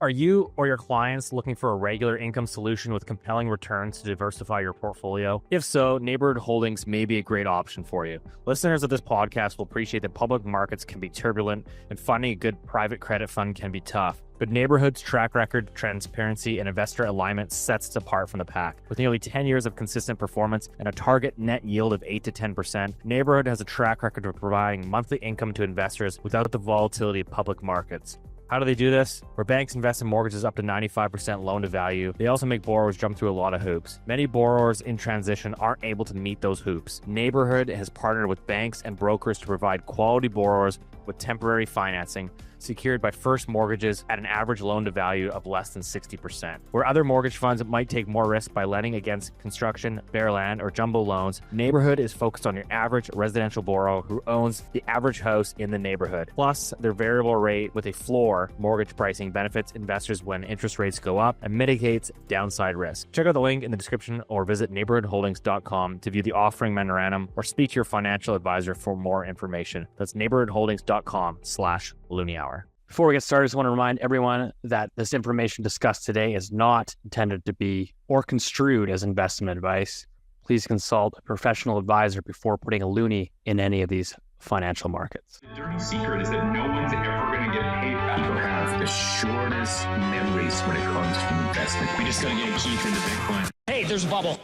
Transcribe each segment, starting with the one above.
Are you or your clients looking for a regular income solution with compelling returns to diversify your portfolio? If so, Neighborhood Holdings may be a great option for you. Listeners of this podcast will appreciate that public markets can be turbulent and finding a good private credit fund can be tough. But Neighborhood's track record, transparency, and investor alignment sets it apart from the pack. With nearly 10 years of consistent performance and a target net yield of 8 to 10%, Neighborhood has a track record of providing monthly income to investors without the volatility of public markets. How do they do this? Where banks invest in mortgages up to 95% loan to value, they also make borrowers jump through a lot of hoops. Many borrowers in transition aren't able to meet those hoops. Neighborhood has partnered with banks and brokers to provide quality borrowers with temporary financing secured by first mortgages at an average loan to value of less than 60%. Where other mortgage funds might take more risk by lending against construction, bare land, or jumbo loans, Neighborhood is focused on your average residential borrower who owns the average house in the neighborhood. Plus, their variable rate with a floor mortgage pricing benefits investors when interest rates go up and mitigates downside risk. Check out the link in the description or visit neighborhoodholdings.com to view the offering memorandum or speak to your financial advisor for more information. That's neighborhoodholdings.com/Loonie Hour. Before we get started, I just want to remind everyone that this information discussed today is not intended to be or construed as investment advice. Please consult a professional advisor before putting a loonie in any of these financial markets. The dirty secret is that no one's ever going to get paid back or have the shortest memories when it comes to investment. We just got to get Keith into Bitcoin. Hey, there's a bubble.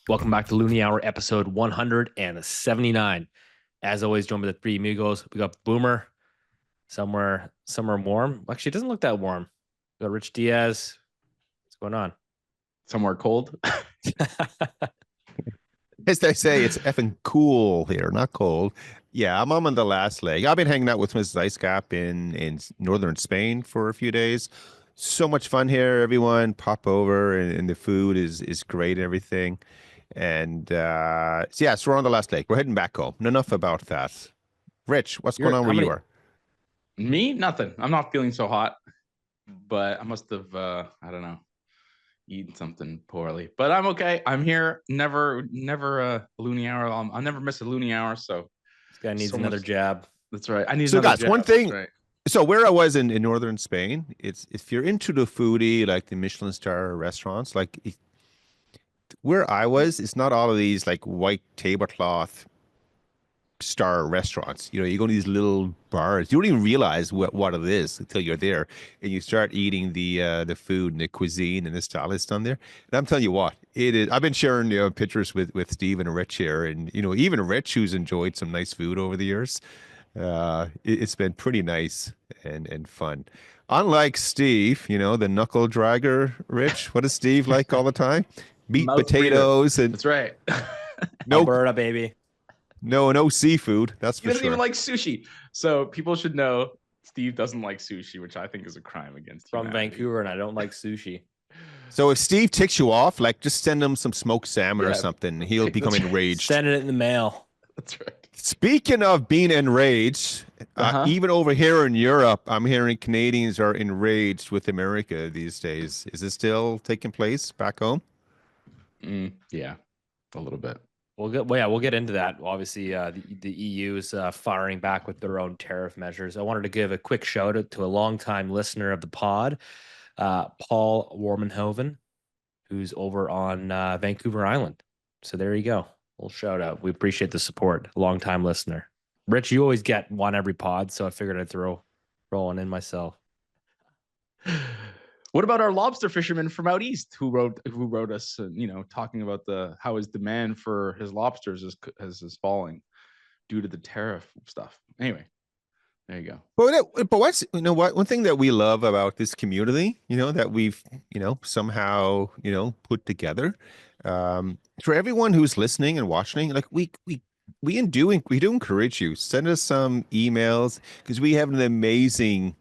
Welcome back to Loonie Hour, episode 179. As always, joined by the three amigos. We got Boomer, somewhere warm. Actually, it doesn't look that warm. We got Rich Diaz. What's going on? Somewhere cold. As they say, it's effing cool here, not cold. Yeah, I'm on the last leg. I've been hanging out with Mrs. Icecap in northern Spain for a few days. So much fun here, everyone. Pop over, and the food is great and everything. And so we're on the last leg. We're heading back home. Enough about that. Rich, what's going on where you are? Me? Nothing. I'm not feeling so hot, but I must have, I don't know, eaten something poorly. But I'm okay. I'm here. Never a Loonie Hour. I'll never miss a Loonie Hour. So This guy needs another jab. That's right. I need So another guys, jab. one thing. Right. So where I was in northern Spain, it's if you're into the foodie, like the Michelin star restaurants, like where I was, it's not all of these like white tablecloth star restaurants. You know, you go to these little bars. You don't even realize what it is until you're there and you start eating the food and the cuisine and the style that's done there. And I'm telling you what, it is. I've been sharing pictures with Steve and Rich here, and even Rich, who's enjoyed some nice food over the years. It's been pretty nice and fun. Unlike Steve, the knuckle dragger, Rich. What does Steve like all the time? Meat, Mouth potatoes, breather. and That's right. no Alberta, baby. no seafood. That's He for doesn't sure. even like sushi. So people should know Steve doesn't like sushi, which I think is a crime against From humanity. Vancouver, and I don't like sushi. So if Steve ticks you off, like just send him some smoked salmon or Yeah. something. He'll become That's right. enraged. Send it in the mail. That's right. Speaking of being enraged, even over here in Europe, I'm hearing Canadians are enraged with America these days. Is it still taking place back home? Yeah, a little bit. We'll get into that. Obviously, the EU is firing back with their own tariff measures. I wanted to give a quick shout out to a longtime listener of the pod, Paul Warmanhoven, who's over on Vancouver Island. So there you go. Little shout out. We appreciate the support. Longtime listener. Rich, you always get one every pod, so I figured I'd throw one in myself. What about our lobster fisherman from out east who wrote us, talking about how his demand for his lobsters is falling due to the tariff stuff. Anyway, there you go. But what's one thing that we love about this community, that we've somehow put together, for everyone who's listening and watching, like we do encourage you, send us some emails because we have an amazing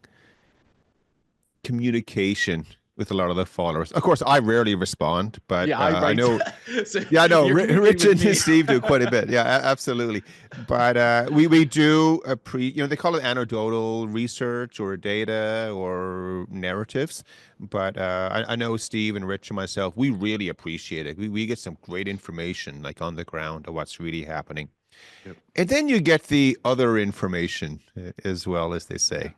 communication with a lot of the followers. Of course, I rarely respond, but Yeah, I I write. know. So Yeah, I know. you're communicating Rich with me. and Steve do quite a bit. Yeah, absolutely. But we do they call it anecdotal research or data or narratives. But I know Steve and Rich and myself, we really appreciate it. We get some great information like on the ground of what's really happening. Yep. And then you get the other information as well, as they say.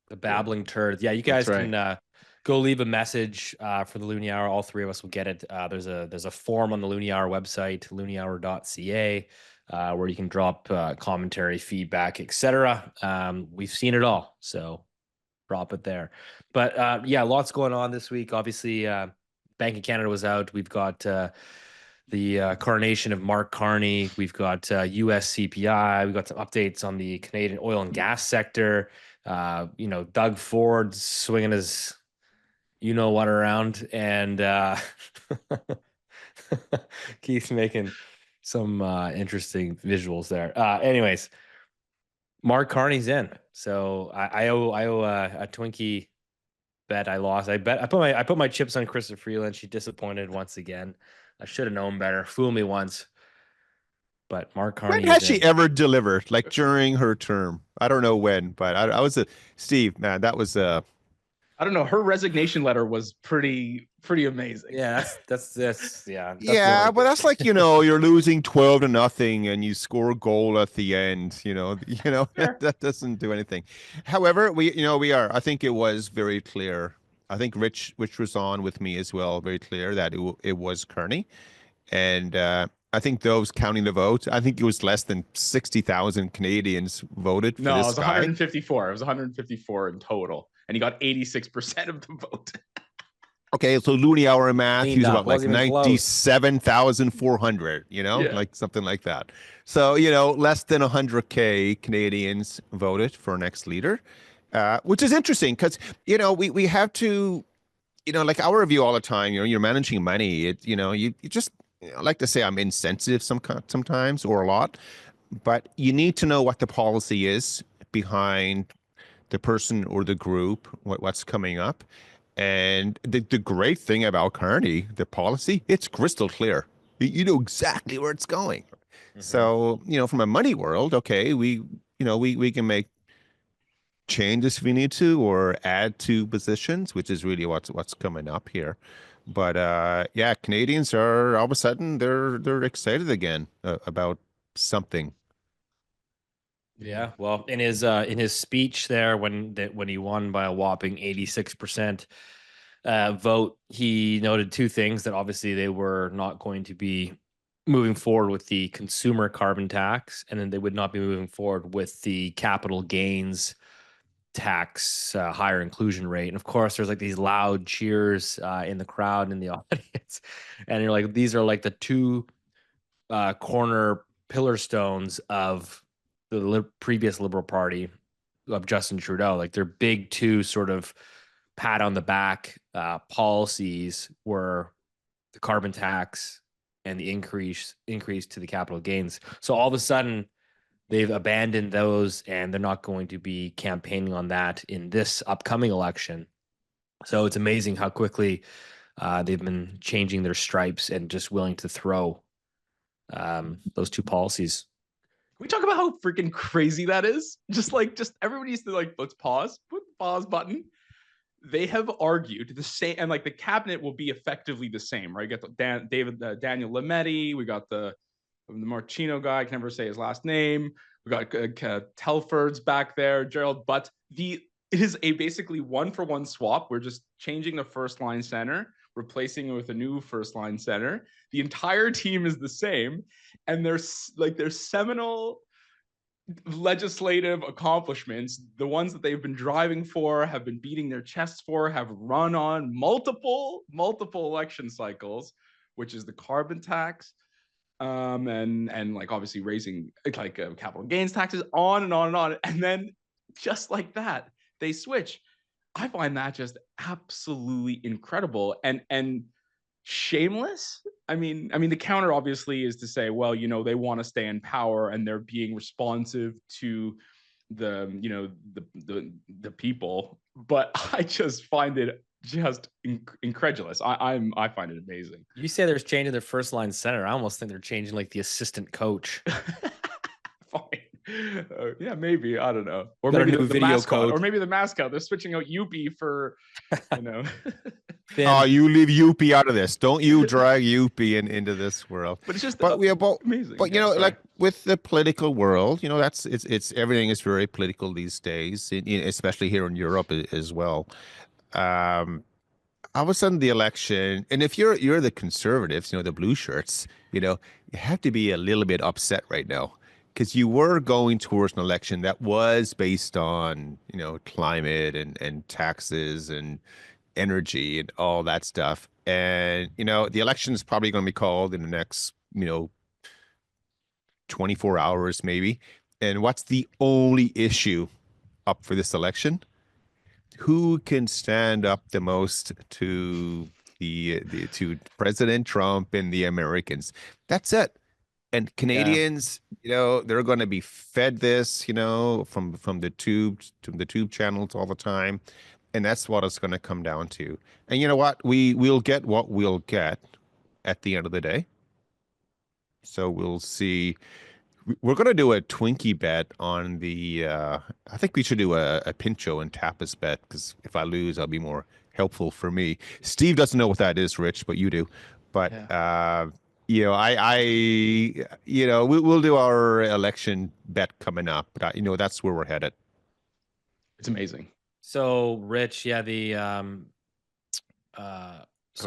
The babbling turds. Yeah, you That's guys right. can go leave a message for the Loonie Hour. All three of us will get it. There's a form on the Loonie Hour website, looniehour.ca, where you can drop commentary, feedback, etc. We've seen it all, so drop it there. But yeah, lots going on this week. Obviously, Bank of Canada was out. We've got the coronation of Mark Carney. We've got US CPI. We've got some updates on the Canadian oil and gas sector. Doug Ford swinging his what around, and Keith's making some interesting visuals there. Anyways, Mark Carney's in, so I owe a Twinkie bet I lost. I put my chips on Krista Freeland. She disappointed once again. I should have known better. Fool me once. But Mark When Carney has is she in. ever delivered? Like during her term? I don't know when, but I was Steve, man, that was I don't know. Her resignation letter was pretty amazing. Yeah, that's yeah. That's the yeah, only but good that's thing. like, you're losing 12-0 and you score a goal at the end, Fair. that doesn't do anything. However, I think it was very clear. I think Rich, which was on with me as well, very clear that it was Kearney. And I think those counting the votes, I think it was less than 60,000 Canadians voted for No, it this was guy. 154. It was 154 in total, and he got 86% of the vote. Okay, so Loonie Hour math, Cleaned he's up. about like Wasn't even close. 97,400, Yeah. like something like that. So, less than 100K Canadians voted for next leader, which is interesting because, we have to, like our review all the time, you're managing money. You just like to say I'm insensitive sometimes or a lot, but you need to know what the policy is behind the person or the group, what's coming up. And the great thing about Carney, the policy, it's crystal clear. You know exactly where it's going. So, from a money world, okay, we can make changes if we need to or add to positions, which is really what's coming up here. But yeah, Canadians are all of a sudden they're excited again about something. Yeah, well, in his speech there when he won by a whopping 86% vote, he noted two things: that obviously they were not going to be moving forward with the consumer carbon tax, and then they would not be moving forward with the capital gains tax higher inclusion rate. And of course, there's like these loud cheers in the crowd in the audience, and you're like, these are like the two corner pillar stones of the previous Liberal Party of Justin Trudeau. Like their big two sort of pat on the back policies were the carbon tax and the increase to the capital gains. So all of a sudden they've abandoned those and they're not going to be campaigning on that in this upcoming election. So it's amazing how quickly they've been changing their stripes and just willing to throw those two policies. Can we talk about how freaking crazy that is? Just everybody needs to let's put the pause button. They have argued the same, and like the cabinet will be effectively the same, right? You got the Daniel Lametti, we got the Marchino guy, I can never say his last name. We got Telford's back there, Gerald, but it is a basically one-for-one swap. We're just changing the first line center, replacing it with a new first line center. The entire team is the same, and there's seminal legislative accomplishments, the ones that they've been driving for, have been beating their chests for, have run on multiple election cycles, which is the carbon tax, and like obviously raising capital gains taxes, on and on and on, and then just like that they switch. I find that just absolutely incredible and shameless. I mean, the counter obviously is to say, well, they want to stay in power and they're being responsive to the people. But I just find it just incredulous. I find it amazing. You say there's changing their first line center. I almost think they're changing like the assistant coach. Fine. Yeah, maybe. I don't know. Or Got a maybe new the video mascot. coach. Or maybe the mascot. They're switching out Youpie for, you know. Oh, you leave Youpie out of this. Don't you drag Youpie into this world. But it's just amazing. But Yeah, sorry. like with the political world, it's everything is very political these days, especially here in Europe as well. All of a sudden the election, and if you're the conservatives, the blue shirts, you have to be a little bit upset right now because you were going towards an election that was based on, climate and taxes and energy and all that stuff. And, the election is probably going to be called in the next, 24 hours maybe. And what's the only issue up for this election? Who can stand up the most to to President Trump and the Americans? That's it. And Canadians, they're going to be fed this, from the tube channels all the time, and that's what it's going to come down to. And you know what? We'll get what we'll get at the end of the day. So we'll see. We're going to do a Twinkie bet on the, I think we should do a Pincho and Tapas bet because if I lose, I'll be more helpful for me. Steve doesn't know what that is, Rich, but you do. But, we'll do our election bet coming up. But, that's where we're headed. It's amazing. So, Rich, so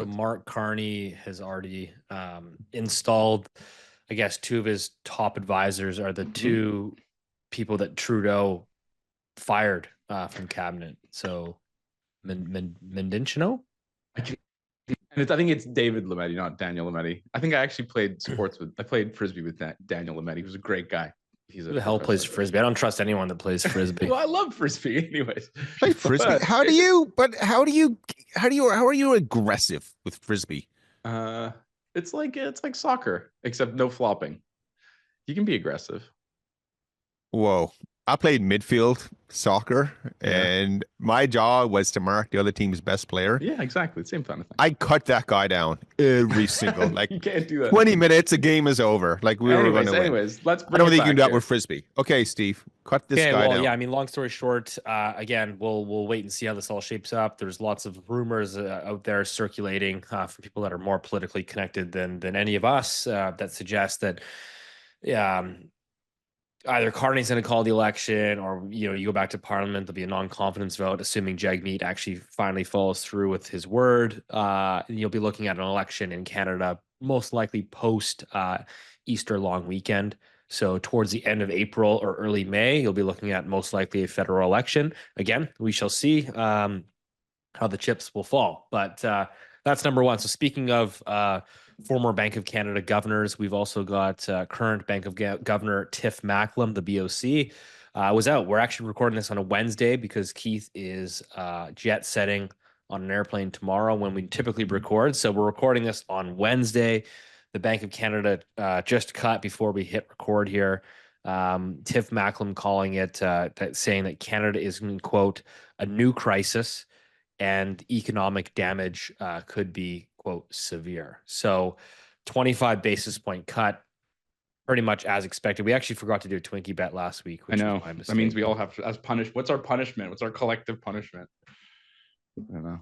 Mark Carney has already installed, I guess, two of his top advisors are the two people that Trudeau fired from cabinet. So Mendicino? I think it's David Lametti, not Daniel Lametti. I think I actually played frisbee with Daniel Lametti. He was a great guy. Who the hell plays frisbee? I don't trust anyone that plays frisbee. Well, I love frisbee anyways. Play frisbee? How are you aggressive with frisbee? It's like soccer, except no flopping. You can be aggressive. Whoa. I played midfield soccer, and my job was to mark the other team's best player. Yeah, exactly. Same kind of thing. I cut that guy down every single, you can't do that. 20 minutes, a game is over. Like we were going to win. Anyways, let's bring I don't think you can do that here. with frisbee. Okay, Steve, cut this guy down. Yeah, I mean, long story short, again, we'll wait and see how this all shapes up. There's lots of rumors out there circulating from people that are more politically connected than any of us that suggest that either Carney's going to call the election or, you go back to Parliament, there'll be a non-confidence vote, assuming Jagmeet actually finally follows through with his word. And you'll be looking at an election in Canada, most likely post Easter long weekend. So towards the end of April or early May, you'll be looking at most likely a federal election. Again, we shall see how the chips will fall. But that's number one. So speaking of former Bank of Canada governors, we've also got current Bank of Governor Tiff Macklem, the BOC, was out. We're actually recording this on a Wednesday because Keith is jet setting on an airplane tomorrow when we typically record. So we're recording this on Wednesday. The Bank of Canada just cut before we hit record here. Tiff Macklem calling it, saying that Canada is in, quote, a new crisis and economic damage could be, quote, severe. So 25 basis point cut, pretty much as expected. We actually forgot to do a Twinkie bet last week. I know. That means we all have to, as punished. What's our punishment? What's our collective punishment? I don't know.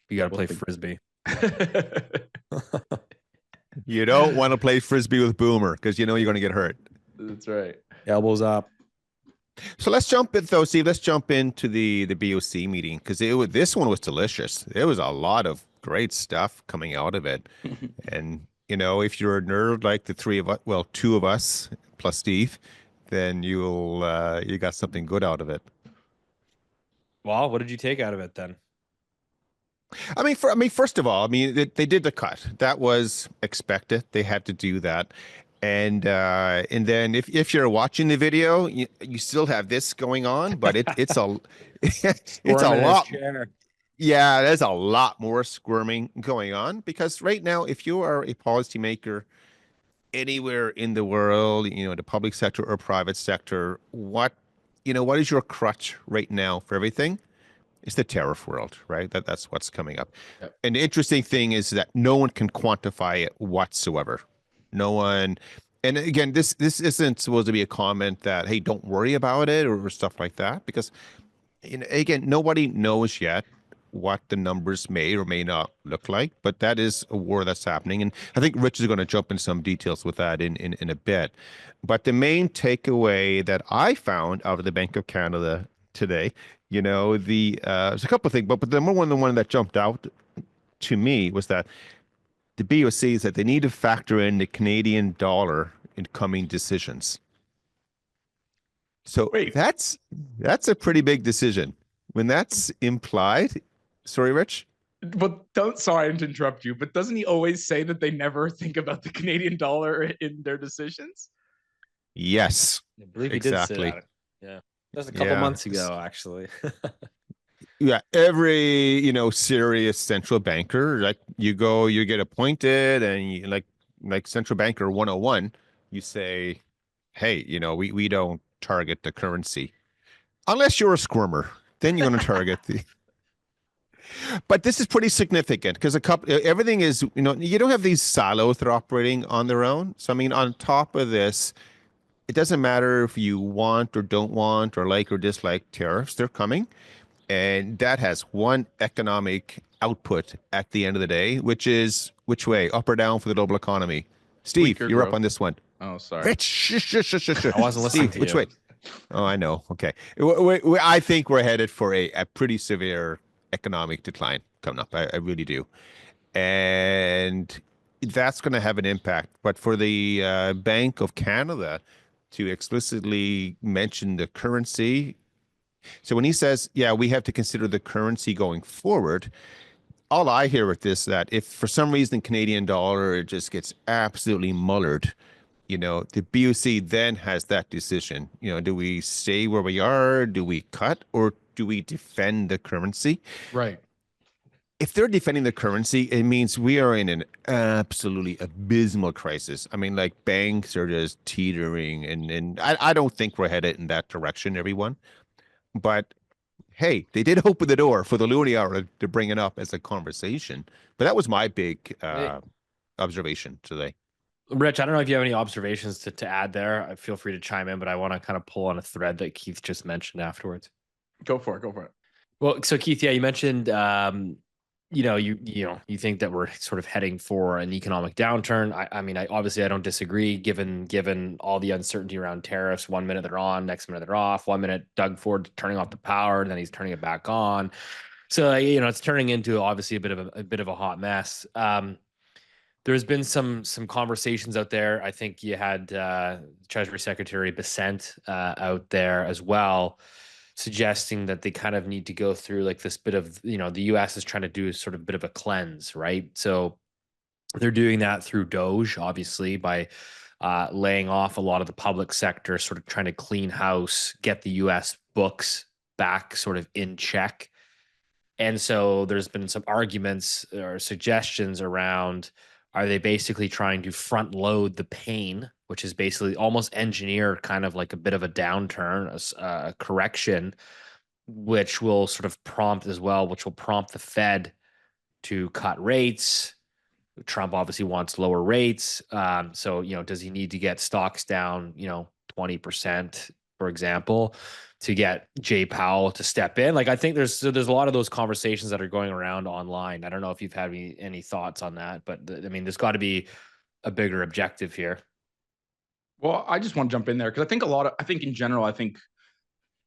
You got to play frisbee. You don't want to play frisbee with Boomer because you're going to get hurt. That's right. Elbows up. So let's jump in, though, Steve. Let's jump into the BOC meeting because this one was delicious. There was a lot of great stuff coming out of it. And, if you're a nerd like the three of us, well, two of us plus Steve, then you got something good out of it. Well, what did you take out of it then? First of all, they did the cut. That was expected. They had to do that. And then if you're watching the video, you still have this going on, but it's a lot. Yeah, there's a lot more squirming going on because right now, if you are a policymaker anywhere in the world, the public sector or private sector, what is your crutch right now for everything? It's the tariff world, right? That's what's coming up. Yep. And the interesting thing is that no one can quantify it whatsoever. No one. And again, this isn't supposed to be a comment that, hey, don't worry about it or stuff like that, because again, nobody knows yet what the numbers may or may not look like, but that is a war that's happening. And I think Rich is going to jump into some details with that in a bit. But the main takeaway that I found out of the Bank of Canada today, there's a couple of things, but the one that jumped out to me was that the BOC is that they need to factor in the Canadian dollar in coming decisions. So Wait. that's a pretty big decision. When that's implied, sorry, Rich? But sorry to interrupt you, but doesn't he always say that they never think about the Canadian dollar in their decisions? Yes, I believe he exactly. did say that. Yeah. That's a couple months ago, actually. Yeah, every, serious central banker, like you get appointed and you like central banker 101, you say, hey, we don't target the currency. Unless you're a squirmer, then you're going to target the. But this is pretty significant because everything is, you don't have these silos that are operating on their own. So, I mean, on top of this, it doesn't matter if you want or don't want or like or dislike tariffs, they're coming. And that has one economic output at the end of the day, which is which way, up or down for the global economy? Steve, Weaker you're growth. up on this one. Oh, sorry. Rich, shush. I wasn't listening to which you. way? Oh, I know. Okay. I think we're headed for a pretty severe economic decline coming up. I really do. And that's going to have an impact. But for the Bank of Canada to explicitly mention the currency, so when he says, yeah, we have to consider the currency going forward, all I hear with this, that if for some reason Canadian dollar it just gets absolutely mullered, the BOC then has that decision. Do we stay where we are? Do we cut? Or do we defend the currency? Right. If they're defending the currency, it means we are in an absolutely abysmal crisis. I mean, like banks are just teetering, and I don't think we're headed in that direction, everyone. But hey, they did open the door for the Loonie Hour to bring it up as a conversation. But that was my big observation today. Rich, I don't know if you have any observations to add there. Feel free to chime in, but I want to kind of pull on a thread that Keith just mentioned afterwards. Go for it. Well, so Keith, yeah, you mentioned, you think that we're sort of heading for an economic downturn. I mean, obviously I don't disagree given all the uncertainty around tariffs. 1 minute they're on, next minute they're off. 1 minute Doug Ford turning off the power, and then he's turning it back on. So, it's turning into obviously a bit of a hot mess. There's been some conversations out there. I think you had Treasury Secretary Bessent out there as well, suggesting that they kind of need to go through like this bit of, the US is trying to do sort of a bit of a cleanse, right? So they're doing that through Doge, obviously, by laying off a lot of the public sector, sort of trying to clean house, get the US books back sort of in check. And so there's been some arguments or suggestions around, are they basically trying to front load the pain, which is basically almost engineer kind of like a bit of a downturn, a correction, which will sort of prompt the Fed to cut rates. Trump obviously wants lower rates. So, does he need to get stocks down, 20%, for example, to get Jay Powell to step in? Like, I think there's a lot of those conversations that are going around online. I don't know if you've had any thoughts on that, but I mean, there's got to be a bigger objective here. Well, I just want to jump in there because I think in general, I think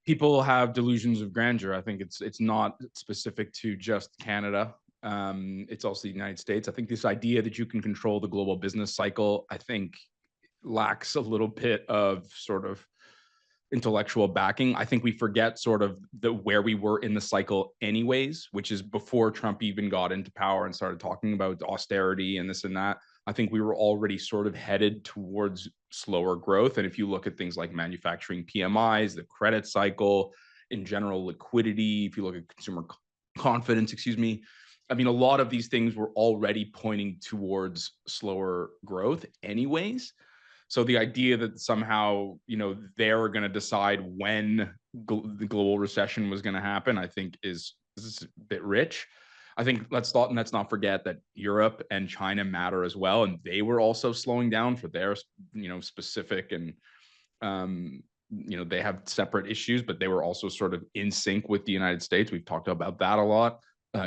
people have delusions of grandeur. I think it's not specific to just Canada. It's also the United States. I think this idea that you can control the global business cycle, I think, lacks a little bit of sort of intellectual backing. I think we forget sort of where we were in the cycle anyways, which is before Trump even got into power and started talking about austerity and this and that. I think we were already sort of headed towards slower growth. And if you look at things like manufacturing PMIs, the credit cycle, in general, liquidity, if you look at consumer confidence, I mean, a lot of these things were already pointing towards slower growth anyways. So the idea that somehow, they're going to decide when the global recession was going to happen, I think is is a bit rich. I think let's not forget that Europe and China matter as well, and they were also slowing down for their specific and they have separate issues, but they were also sort of in sync with the United States. We've talked about that a lot.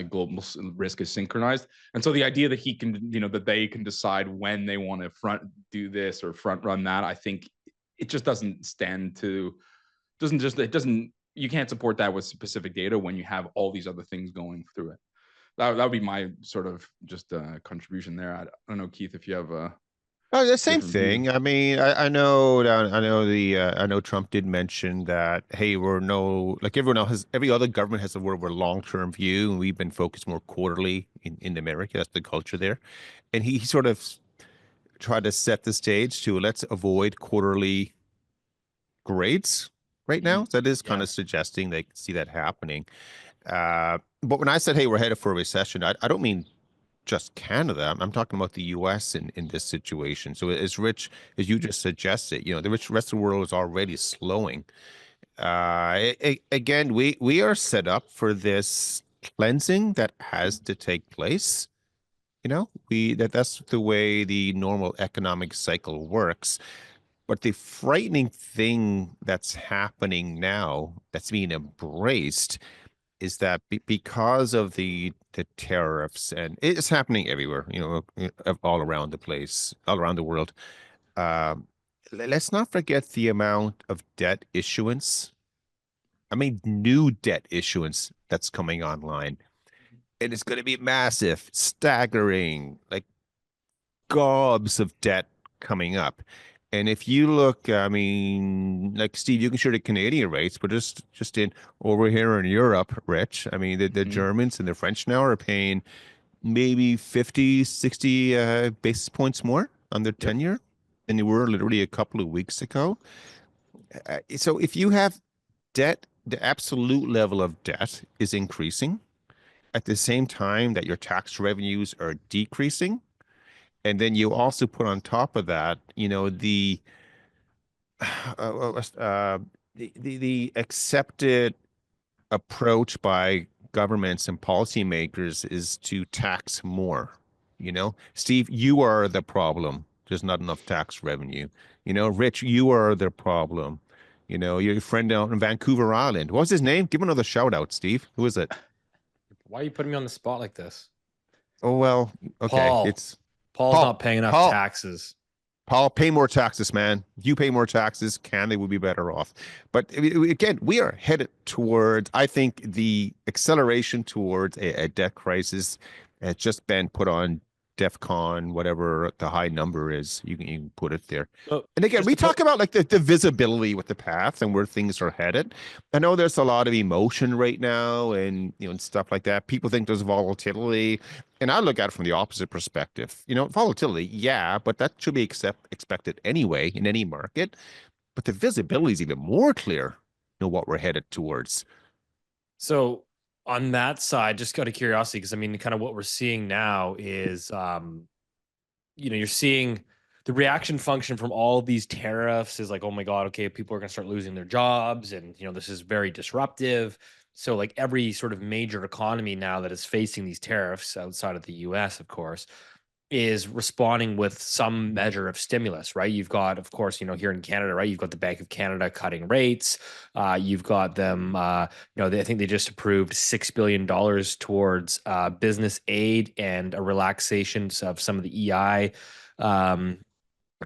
Global risk is synchronized, and so the idea that he can, that they can decide when they want to do this or front run that, I think it just doesn't stand to, you can't support that with specific data when you have all these other things going through it. That would be my sort of just contribution there. I don't know, Keith, if you have a Oh, the same different view. thing. I mean, I know Trump did mention that, hey, we're like everyone else has, every other government has a more of a long-term view, and we've been focused more quarterly in America. That's the culture there. And he sort of tried to set the stage to let's avoid quarterly grades right now. So that is kind of suggesting they see that happening. But when I said, hey, we're headed for a recession, I don't mean just Canada. I'm talking about the US in this situation. So as rich as you just suggested, the rest of the world is already slowing. Again, we are set up for this cleansing that has to take place. That's the way the normal economic cycle works. But the frightening thing that's happening now, that's being embraced, is that because of the tariffs, and it's happening everywhere, all around the place, all around the world. Let's not forget the amount of debt issuance. I mean, new debt issuance that's coming online, and it's going to be massive, staggering, like gobs of debt coming up. And if you look, I mean, like Steve, you can share the Canadian rates, but just in over here in Europe, Rich, I mean, the Germans and the French now are paying maybe 50, 60 basis points more on their 10-year than they were literally a couple of weeks ago. So if you have debt, the absolute level of debt is increasing at the same time that your tax revenues are decreasing. And then you also put on top of that, the the accepted approach by governments and policymakers is to tax more. Steve, you are the problem. There's not enough tax revenue. Rich, you are the problem. Your friend out in Vancouver Island. What was his name? Give him another shout out, Steve. Who is it? Why are you putting me on the spot like this? Oh, well, okay. Paul. Paul's not paying enough taxes. Paul, pay more taxes, man. If you pay more taxes, Canada would be better off. But again, we are headed towards, I think, the acceleration towards a debt crisis has just been put on DEFCON, whatever the high number is. You can put it there. And again, we talk about like the visibility with the path and where things are headed. I know there's a lot of emotion right now and and stuff like that. People think there's volatility. And I look at it from the opposite perspective. Volatility, yeah, but that should be expected anyway in any market. But the visibility is even more clear, what we're headed towards. So on that side, just out of curiosity, because I mean, kind of what we're seeing now is, you're seeing the reaction function from all of these tariffs is like, oh my God, okay, people are going to start losing their jobs. And, this is very disruptive. So like every sort of major economy now that is facing these tariffs outside of the US, of course, is responding with some measure of stimulus, right? You've got, of course, here in Canada, right? You've got the Bank of Canada cutting rates. You've got them, I think they just approved $6 billion towards business aid and a relaxation of some of the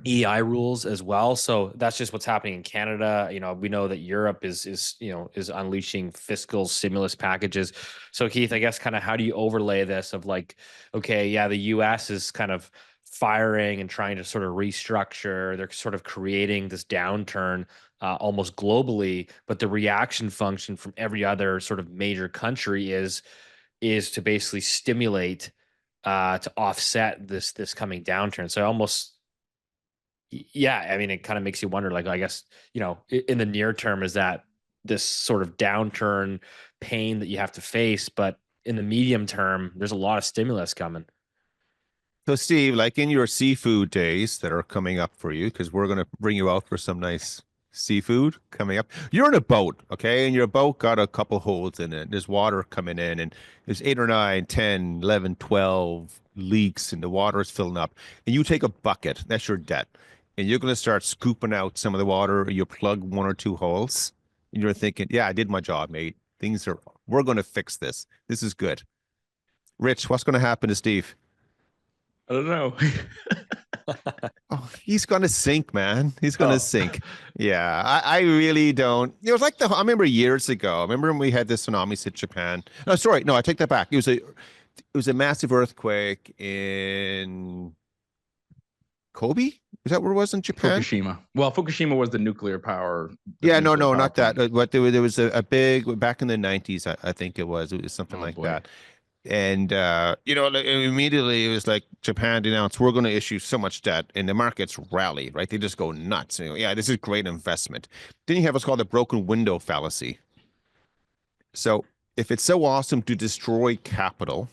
EI rules as well. So that's just what's happening in Canada. We know that Europe is unleashing fiscal stimulus packages. So Keith, I guess kind of how do you overlay this of like, okay, yeah, the US is kind of firing and trying to sort of restructure. They're sort of creating this downturn almost globally, but the reaction function from every other sort of major country is to basically stimulate to offset this coming downturn. So I mean, it kind of makes you wonder, like, I guess, in the near term, is that this sort of downturn pain that you have to face, but in the medium term, there's a lot of stimulus coming. So Steve, like in your seafood days that are coming up for you, because we're going to bring you out for some nice seafood coming up. You're in a boat, okay? And your boat got a couple holes in it. There's water coming in, and there's 8 or 9, 10, 11, 12 leaks, and the water is filling up. And you take a bucket, that's your debt. And you're going to start scooping out some of the water, or you plug 1 or 2 holes. And you're thinking, yeah, I did my job, mate. We're going to fix this. This is good. Rich, what's going to happen to Steve? I don't know. Oh, he's gonna sink, man. He's gonna sink. Yeah, I really don't. It was like I remember years ago. I remember when we had this tsunami hit Japan. No, sorry, no, I take that back. It was a massive earthquake in Kobe. Is that where it was in Japan? Fukushima. Well, Fukushima was the nuclear power. Yeah, no, not that. But there was a big back in the 90s. I think it was something like that. And immediately it was like Japan announced we're going to issue so much debt, and the markets rally, right? They just go nuts. Yeah, this is great investment. Then you have what's called the broken window fallacy. So if it's so awesome to destroy capital,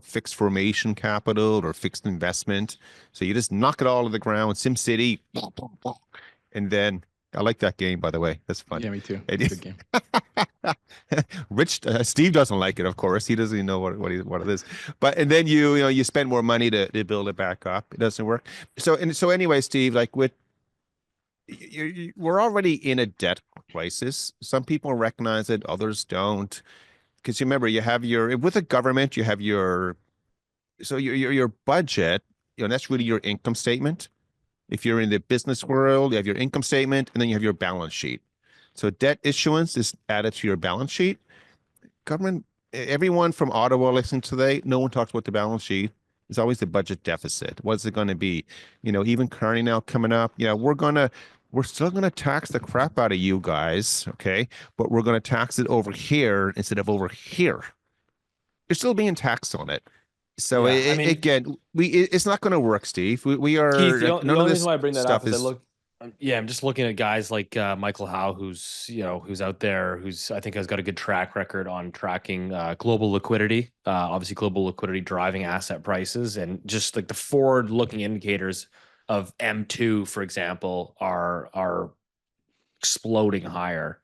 fixed formation capital or fixed investment, so you just knock it all to the ground, SimCity, and then I like that game, by the way. That's fun. Yeah, me too. It's a good game. Rich Steve doesn't like it, of course. He doesn't even know what it is. But and then you spend more money to build it back up. It doesn't work. So anyway, Steve, like we're already in a debt crisis. Some people recognize it, others don't. Because you remember, with the government, you have your budget. That's really your income statement. If you're in the business world, you have your income statement, and then you have your balance sheet. So debt issuance is added to your balance sheet. Government, everyone from Ottawa listening today, no one talks about the balance sheet. It's always the budget deficit. What's it going to be? Even Carney now coming up. We're still going to tax the crap out of you guys, okay? But we're going to tax it over here instead of over here. You're still being taxed on it. So it's not going to work, Steve. We are. Keith, the none only of this reason why I bring that up stuff is I'm just looking at guys like Michael Howe, who's out there, who's I think has got a good track record on tracking global liquidity. Obviously, global liquidity driving asset prices, and just like the forward-looking indicators of M2, for example, are exploding higher.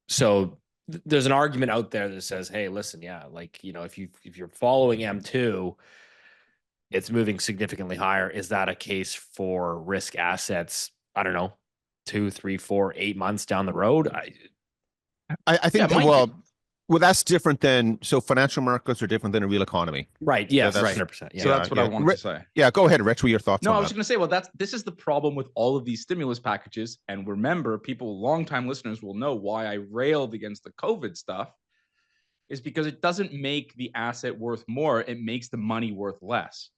So there's an argument out there that says, hey, listen, yeah, like if you're following M2, it's moving significantly higher. Is that a case for risk assets? I don't know, 2, 3, 4, 8 months down the road. I think that's different than financial markets are different than a real economy. Right. Yes. That's right. 100%. Yeah. So that's what I wanted to say. Yeah. Go ahead, Rich. What are your thoughts? No, on I was that? going to say, well, this is the problem with all of these stimulus packages. And remember, longtime listeners will know why I railed against the COVID stuff is because it doesn't make the asset worth more. It makes the money worth less.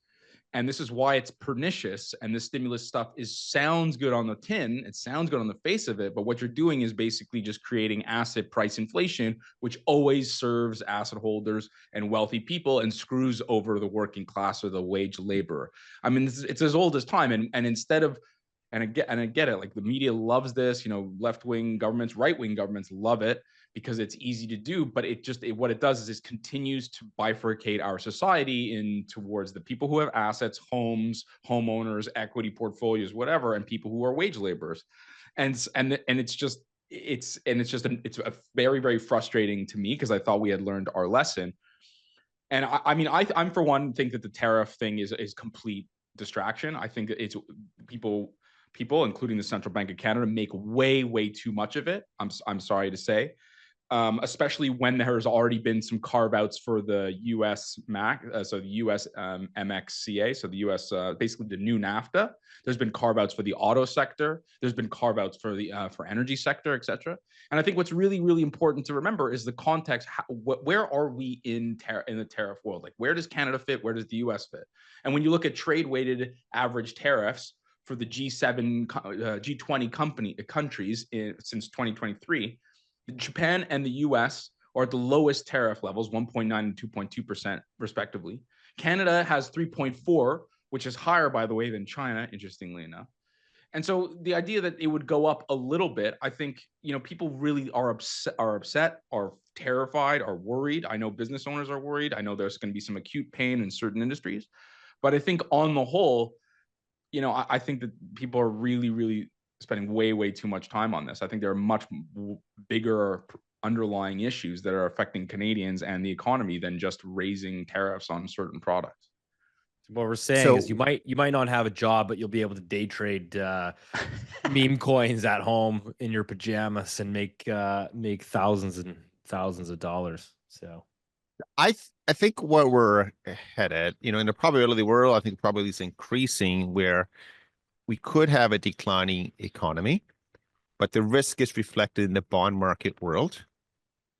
And this is why it's pernicious. And the stimulus stuff sounds good on the tin. It sounds good on the face of it. But what you're doing is basically just creating asset price inflation, which always serves asset holders and wealthy people and screws over the working class or the wage laborer. I mean, it's as old as time. And instead of, and I get it, like the media loves this, left-wing governments, right-wing governments love it because it's easy to do, but what it does is it continues to bifurcate our society in towards the people who have assets, homes, homeowners, equity portfolios, whatever, and people who are wage laborers. It's a very, very frustrating to me because I thought we had learned our lesson. And I'm for one think that the tariff thing is complete distraction. I think it's people, including the Central Bank of Canada, make way, way too much of it. I'm sorry to say. Especially when there has already been some carve-outs for the U.S. so the U.S. MXCA, so the U.S. Basically the new NAFTA. There's been carve-outs for the auto sector. There's been carve-outs for the for energy sector, et cetera. And I think what's really, really important to remember is the context. Where are we in the tariff world? Like, where does Canada fit? Where does the U.S. fit? And when you look at trade-weighted average tariffs for the G7, G20 countries since 2023. Japan and the US are at the lowest tariff levels, 1.9 and 2.2% respectively. Canada has 3.4, which is higher, by the way, than China, interestingly enough. And so the idea that it would go up a little bit, I think, people really are upset, are terrified, are worried. I know business owners are worried. I know there's going to be some acute pain in certain industries. But I think on the whole, I think that people are really, really spending way too much time on this. I think there are much bigger underlying issues that are affecting Canadians and the economy than just raising tariffs on certain products. What we're saying is you might not have a job, but you'll be able to day trade meme coins at home in your pajamas and make thousands and thousands of dollars. So I think what we're headed, in the probability world, I think probability is increasing where we could have a declining economy, but the risk is reflected in the bond market world,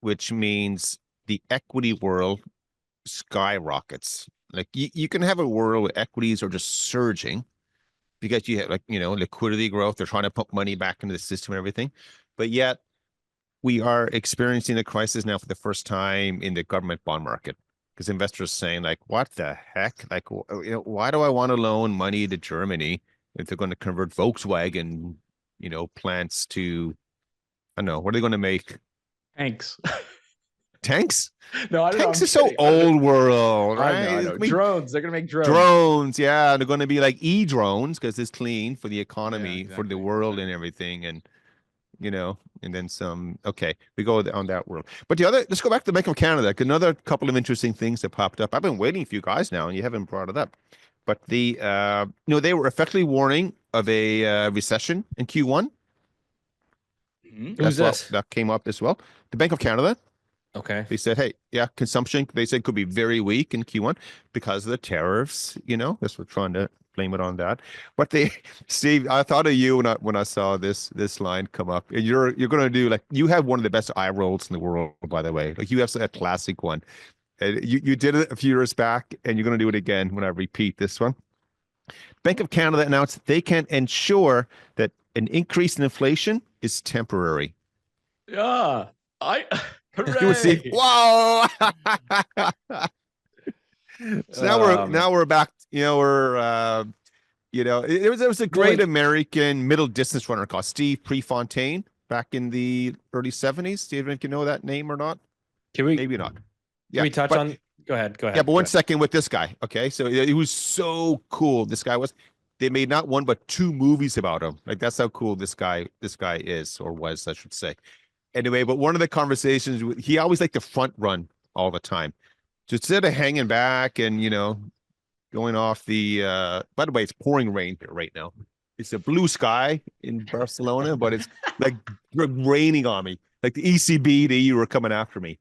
which means the equity world skyrockets. Like you can have a world where equities are just surging because you have liquidity growth. They're trying to pump money back into the system and everything. But yet we are experiencing a crisis now for the first time in the government bond market because investors are saying like, what the heck? Like, why do I want to loan money to Germany if they're going to convert Volkswagen, plants to, I don't know, what are they going to make? Thanks. Tanks? No, I don't Tanks know. are so old world, right? I know. Drones. They're going to make drones. Drones, yeah. They're going to be like e-drones because it's clean for the economy, exactly, for the world and everything. And, and then some. Okay, we go on that world. But let's go back to the Bank of Canada. Another couple of interesting things that popped up. I've been waiting for you guys now, and you haven't brought it up. But they were effectively warning of a recession in Q1. Who's this? That came up as well. The Bank of Canada. Okay. They said, hey, yeah, consumption, they said could be very weak in Q1 because of the tariffs, that's we're trying to blame it on that. But Steve, I thought of you when I saw this line come up. And you're going to do you have one of the best eye rolls in the world, by the way. Like you have a classic one. And you did it a few years back and you're going to do it again when I repeat this one. Bank of Canada announced they can ensure that an increase in inflation is temporary. Yeah. You would see, wow. So now we're back. There was a great American middle distance runner called Steve Prefontaine back in the early 70s. Steve, you know that name or not? Maybe not. Can we touch on? Go ahead. Yeah, but 1 second with this guy. Okay, so he was so cool. This guy was. They made not one but 2 movies about him. Like that's how cool this guy is or was, I should say. Anyway, but one of the conversations, he always liked to front run all the time. So instead of hanging back and, going off the, by the way, it's pouring rain here right now. It's a blue sky in Barcelona, but it's like raining on me. Like the ECB, the EU were coming after me.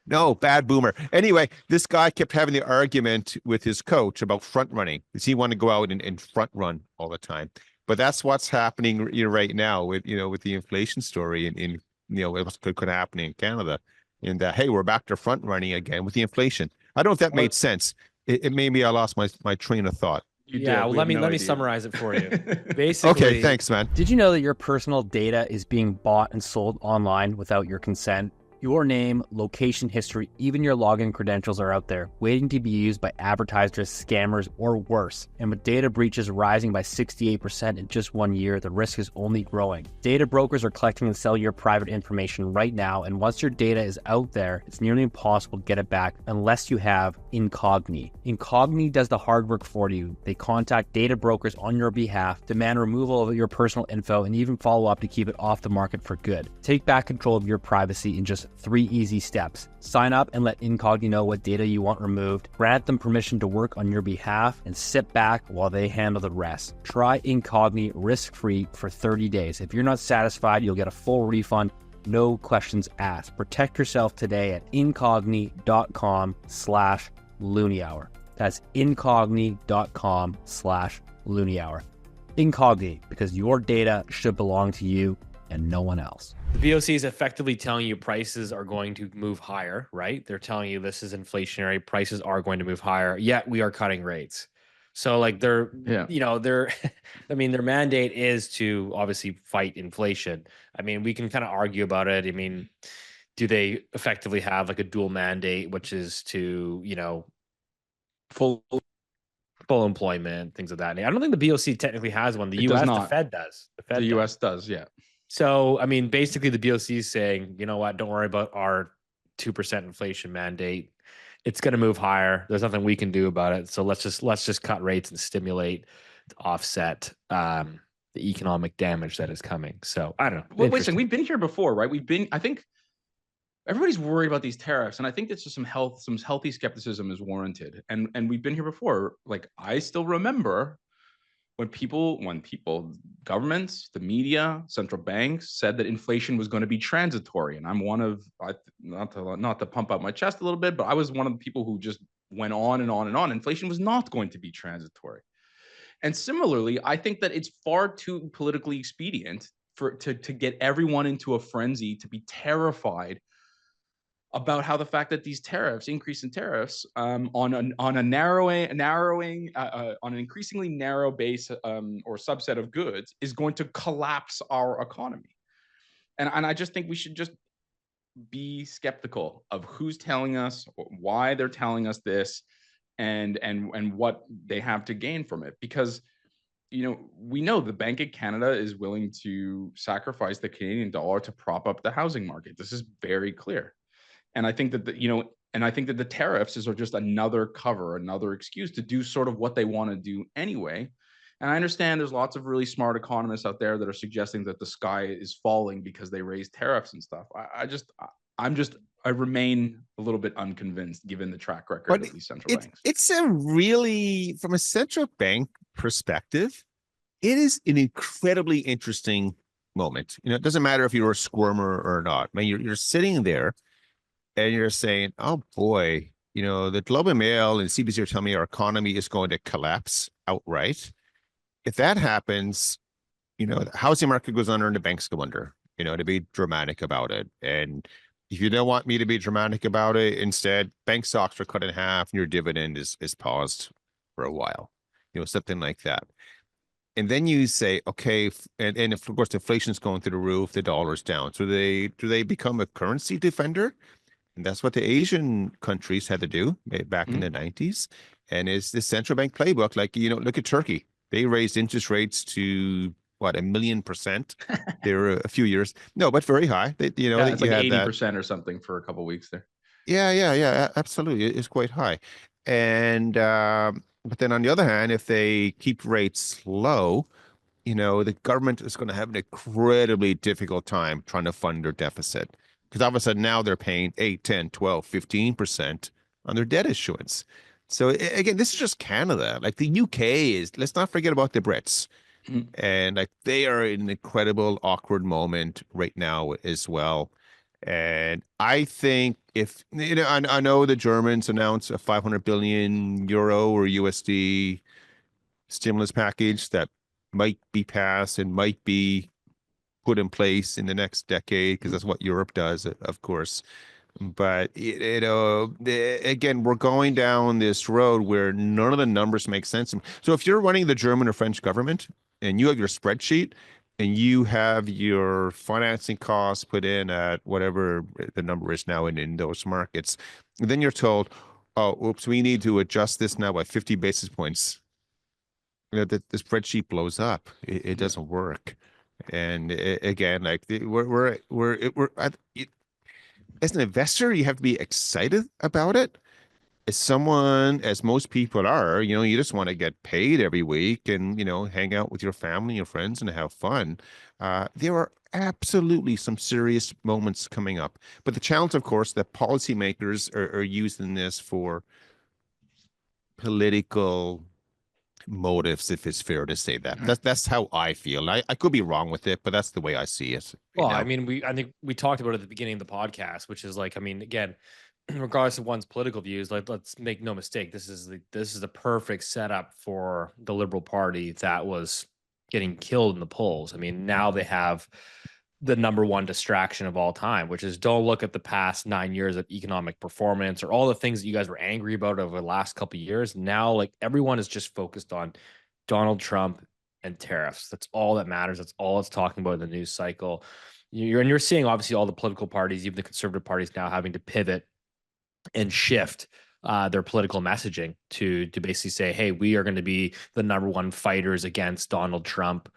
No, bad boomer. Anyway, this guy kept having the argument with his coach about front running because he wanted to go out and front run all the time. But that's what's happening right now with, with the inflation story in what could happen in Canada. And hey, we're back to front running again with the inflation. I don't know if that made sense. It made me, I lost my train of thought. Well, let me summarize it for you. Basically, okay, thanks, man. Did you know that your personal data is being bought and sold online without your consent? Your name, location history, even your login credentials are out there, waiting to be used by advertisers, scammers, or worse. And with data breaches rising by 68% in just 1 year, the risk is only growing. Data brokers are collecting and selling your private information right now, and once your data is out there, it's nearly impossible to get it back unless you have Incogni. Incogni does the hard work for you. They contact data brokers on your behalf, demand removal of your personal info, and even follow up to keep it off the market for good. Take back control of your privacy in just 3 easy steps. Sign up and let Incogni know what data you want removed, grant them permission to work on your behalf, and sit back while they handle the rest. Try Incogni risk-free for 30 days. If you're not satisfied, you'll get a full refund, no questions asked. Protect yourself today at incogni.com/Loonie Hour. That's incogni.com/Loonie Hour. Incogni, because your data should belong to you and no one else. The BOC is effectively telling you prices are going to move higher, right? They're telling you this is inflationary, prices are going to move higher, yet we are cutting rates. So their mandate is to obviously fight inflation. I mean, we can kind of argue about it. I mean, do they effectively have a dual mandate, which is to, full employment, things of that nature? I don't think the BOC technically has one. The Fed does. The US does, yeah. So, I mean, basically the BOC is saying, you know what, don't worry about our 2% inflation mandate. It's going to move higher. There's nothing we can do about it. So let's just cut rates and stimulate, offset the economic damage that is coming. So I don't know. Well, wait a second. We've been here before, right? I think everybody's worried about these tariffs, and I think it's just some healthy skepticism is warranted. And we've been here before. Like, I still remember when governments, the media, central banks said that inflation was going to be transitory. And I'm one of, not to pump out my chest a little bit, but I was one of the people who just went on and on and on. Inflation was not going to be transitory. And similarly, I think that it's far too politically expedient to get everyone into a frenzy, to be terrified about how the fact that these increase in tariffs on an increasingly narrow base or subset of goods is going to collapse our economy. And I just think we should just be skeptical of who's telling us, why they're telling us this, and what they have to gain from it. Because we know the Bank of Canada is willing to sacrifice the Canadian dollar to prop up the housing market. This is very clear. And I think that the tariffs are just another cover, another excuse to do sort of what they want to do anyway. And I understand there's lots of really smart economists out there that are suggesting that the sky is falling because they raise tariffs and stuff. I remain a little bit unconvinced given the track record of these central banks. It's a really, from a central bank perspective, it is an incredibly interesting moment. It doesn't matter if you're a squirmer or not. I mean, you're sitting there and you're saying, oh boy, the Globe and Mail and CBC are telling me our economy is going to collapse outright. If that happens, the housing market goes under and the banks go under, to be dramatic about it. And if you don't want me to be dramatic about it, instead, bank stocks are cut in half and your dividend is paused for a while, something like that. And then you say, okay, and of course, inflation is going through the roof, the dollar's down. So do they become a currency defender? And that's what the Asian countries had to do back in the 90s. And it's the central bank playbook. Like, look at Turkey. They raised interest rates to what, 1,000,000% there a few years. No, but very high. It's like 80% or something for a couple of weeks there. Yeah, absolutely. It's quite high. And but then on the other hand, if they keep rates low, the government is going to have an incredibly difficult time trying to fund their deficit. Because all of a sudden now they're paying 8, 10, 12, 15% on their debt issuance. So again, this is just Canada. Like the UK let's not forget about the Brits. And like they are in an incredible awkward moment right now as well. And I think if, I know the Germans announced a 500 billion euro or USD stimulus package that might be passed and might be put in place in the next decade, because that's what Europe does, of course. But again, we're going down this road where none of the numbers make sense. So if you're running the German or French government and you have your spreadsheet and you have your financing costs put in at whatever the number is now in those markets, then you're told, oh, oops, we need to adjust this now by 50 basis points. The spreadsheet blows up. It doesn't work. And again, like as an investor, you have to be excited about it. As most people are, you just want to get paid every week and, hang out with your family, your friends, and have fun. There are absolutely some serious moments coming up. But the challenge, of course, that policymakers are using this for political motives, if it's fair to say that. That's how I feel. I could be wrong with it, but that's the way I see it. Well, I think we talked about it at the beginning of the podcast, which is like, again, regardless of one's political views, like, let's make no mistake, this is the perfect setup for the Liberal Party that was getting killed in the polls. Now they have the number one distraction of all time, which is don't look at the past 9 years of economic performance or all the things that you guys were angry about over the last couple of years. Now, like, everyone is just focused on Donald Trump and tariffs. That's all that matters. That's all it's talking about in the news cycle. You're seeing obviously all the political parties, even the conservative parties, now having to pivot and shift their political messaging to basically say, hey, we are going to be the number one fighters against Donald Trump,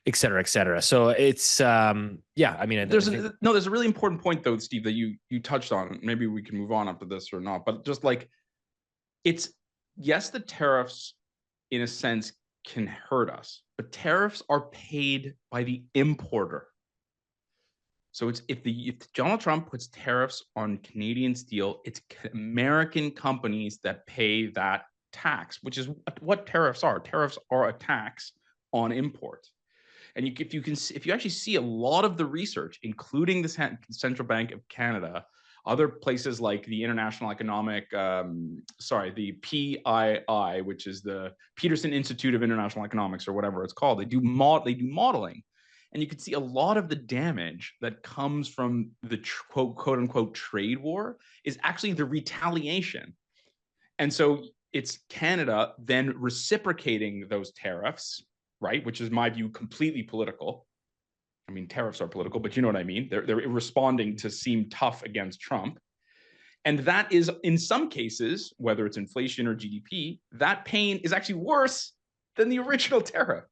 et cetera, et cetera. So it's, there's a really important point though, Steve, that you touched on. Maybe we can move on after this or not, but just like, yes, the tariffs in a sense can hurt us, but tariffs are paid by the importer. So it's if Donald Trump puts tariffs on Canadian steel, it's American companies that pay that tax, which is what tariffs are. Tariffs are a tax on import. And if you actually see a lot of the research, including the Central Bank of Canada, other places like the International Economic, the PII, which is the Peterson Institute of International Economics or whatever it's called, they do modeling. And you can see a lot of the damage that comes from the quote unquote trade war is actually the retaliation. And so it's Canada then reciprocating those tariffs, right? Which is my view, completely political. I mean, tariffs are political, but you know what I mean? They're responding to seem tough against Trump. And that is, in some cases, whether it's inflation or GDP, that pain is actually worse than the original tariff.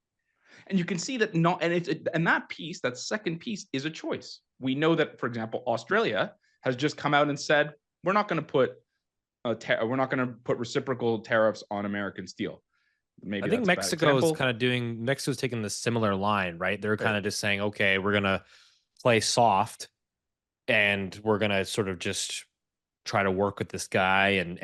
And you can see that that second piece is a choice. We know that, for example, Australia has just come out and said, we're not going to put reciprocal tariffs on American steel. Maybe I think Mexico is kind of Mexico's taking the similar line, right? They're kind of just saying, okay, we're going to play soft and we're going to sort of just try to work with this guy. And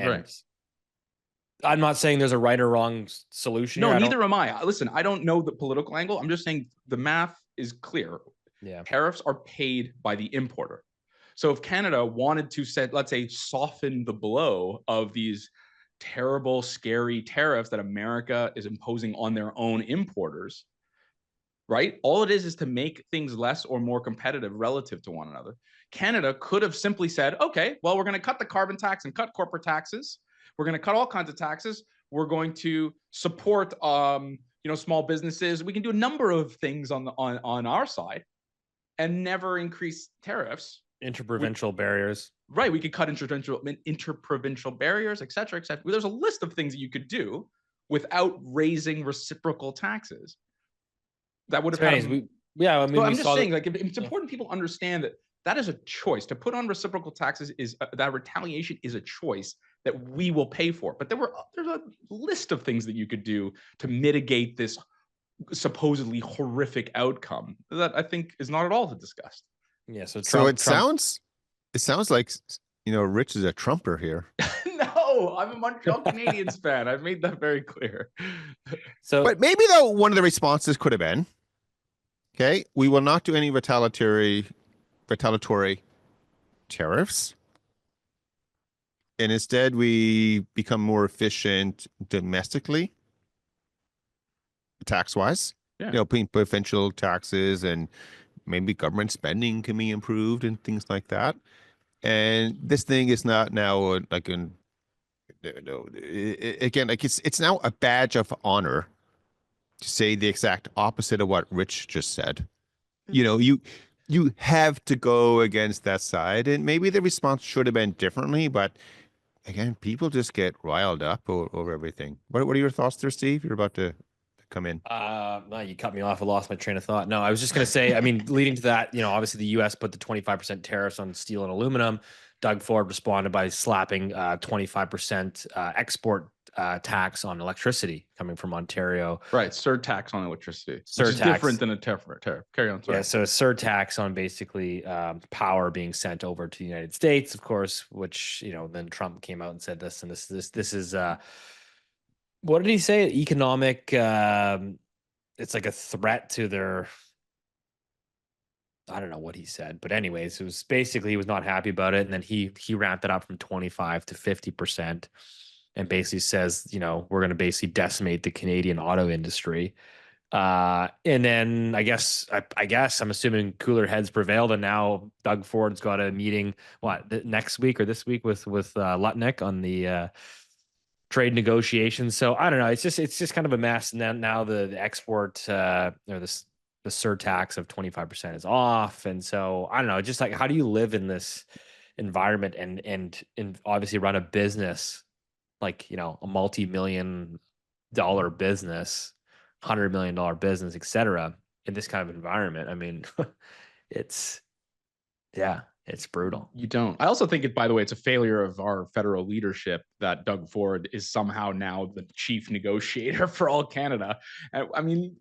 I'm not saying there's a right or wrong solution. No, neither am I. Listen, I don't know the political angle. I'm just saying the math is clear. Yeah. Tariffs are paid by the importer. So if Canada wanted to let's say, soften the blow of these terrible, scary tariffs that America is imposing on their own importers, right? All it is to make things less or more competitive relative to one another. Canada could have simply said, okay, well, we're going to cut the carbon tax and cut corporate taxes. We're going to cut all kinds of taxes. We're going to support, small businesses. We can do a number of things on our side and never increase tariffs. Interprovincial barriers. Right. We could cut interprovincial barriers, et cetera, et cetera. There's a list of things that you could do without raising reciprocal taxes. That would have had. I'm just saying, it's important people understand that is a choice. To put on reciprocal taxes is that retaliation is a choice that we will pay for. But there's a list of things that you could do to mitigate this supposedly horrific outcome that I think is not at all discussed. Yeah. So Trump sounds like Rich is a Trumper here. No, I'm a Montreal Canadiens fan. I've made that very clear. But maybe though one of the responses could have been, okay, we will not do any retaliatory tariffs. And instead we become more efficient domestically, tax-wise. Yeah. Paying provincial taxes and maybe government spending can be improved and things like that. And this thing is not now again, like it's now a badge of honor to say the exact opposite of what Rich just said. You have to go against that side, and maybe the response should have been differently, but again, people just get riled up over everything. What are your thoughts there, Steve? You're about to come in. No, you cut me off. I lost my train of thought. No, I was just going to say, leading to that, obviously the U.S. put the 25% tariffs on steel and aluminum. Doug Ford responded by slapping 25% export tax on electricity coming from Ontario. Right, surtax on electricity. Surtax. Which is different than a tariff. Carry on. Sorry. Yeah, so a surtax on basically power being sent over to the United States, of course, which, then Trump came out and said this, and this is what did he say? Economic, it's like a threat to their, I don't know what he said, but anyways, it was basically he was not happy about it, and then he ramped it up from 25 to 50%, and basically says, we're going to basically decimate the Canadian auto industry. And then I guess I'm assuming cooler heads prevailed, and now Doug Ford's got a meeting next week or this week with Lutnick on the trade negotiations. So I don't know. It's just kind of a mess. And then now the export or the surtax of 25% is off. And so I don't know, just like, how do you live in this environment and obviously run a business, like, a multi-million-dollar business, $100 million business, et cetera, in this kind of environment? It's It's brutal. You don't. I also think by the way, it's a failure of our federal leadership that Doug Ford is somehow now the chief negotiator for all Canada. And I mean,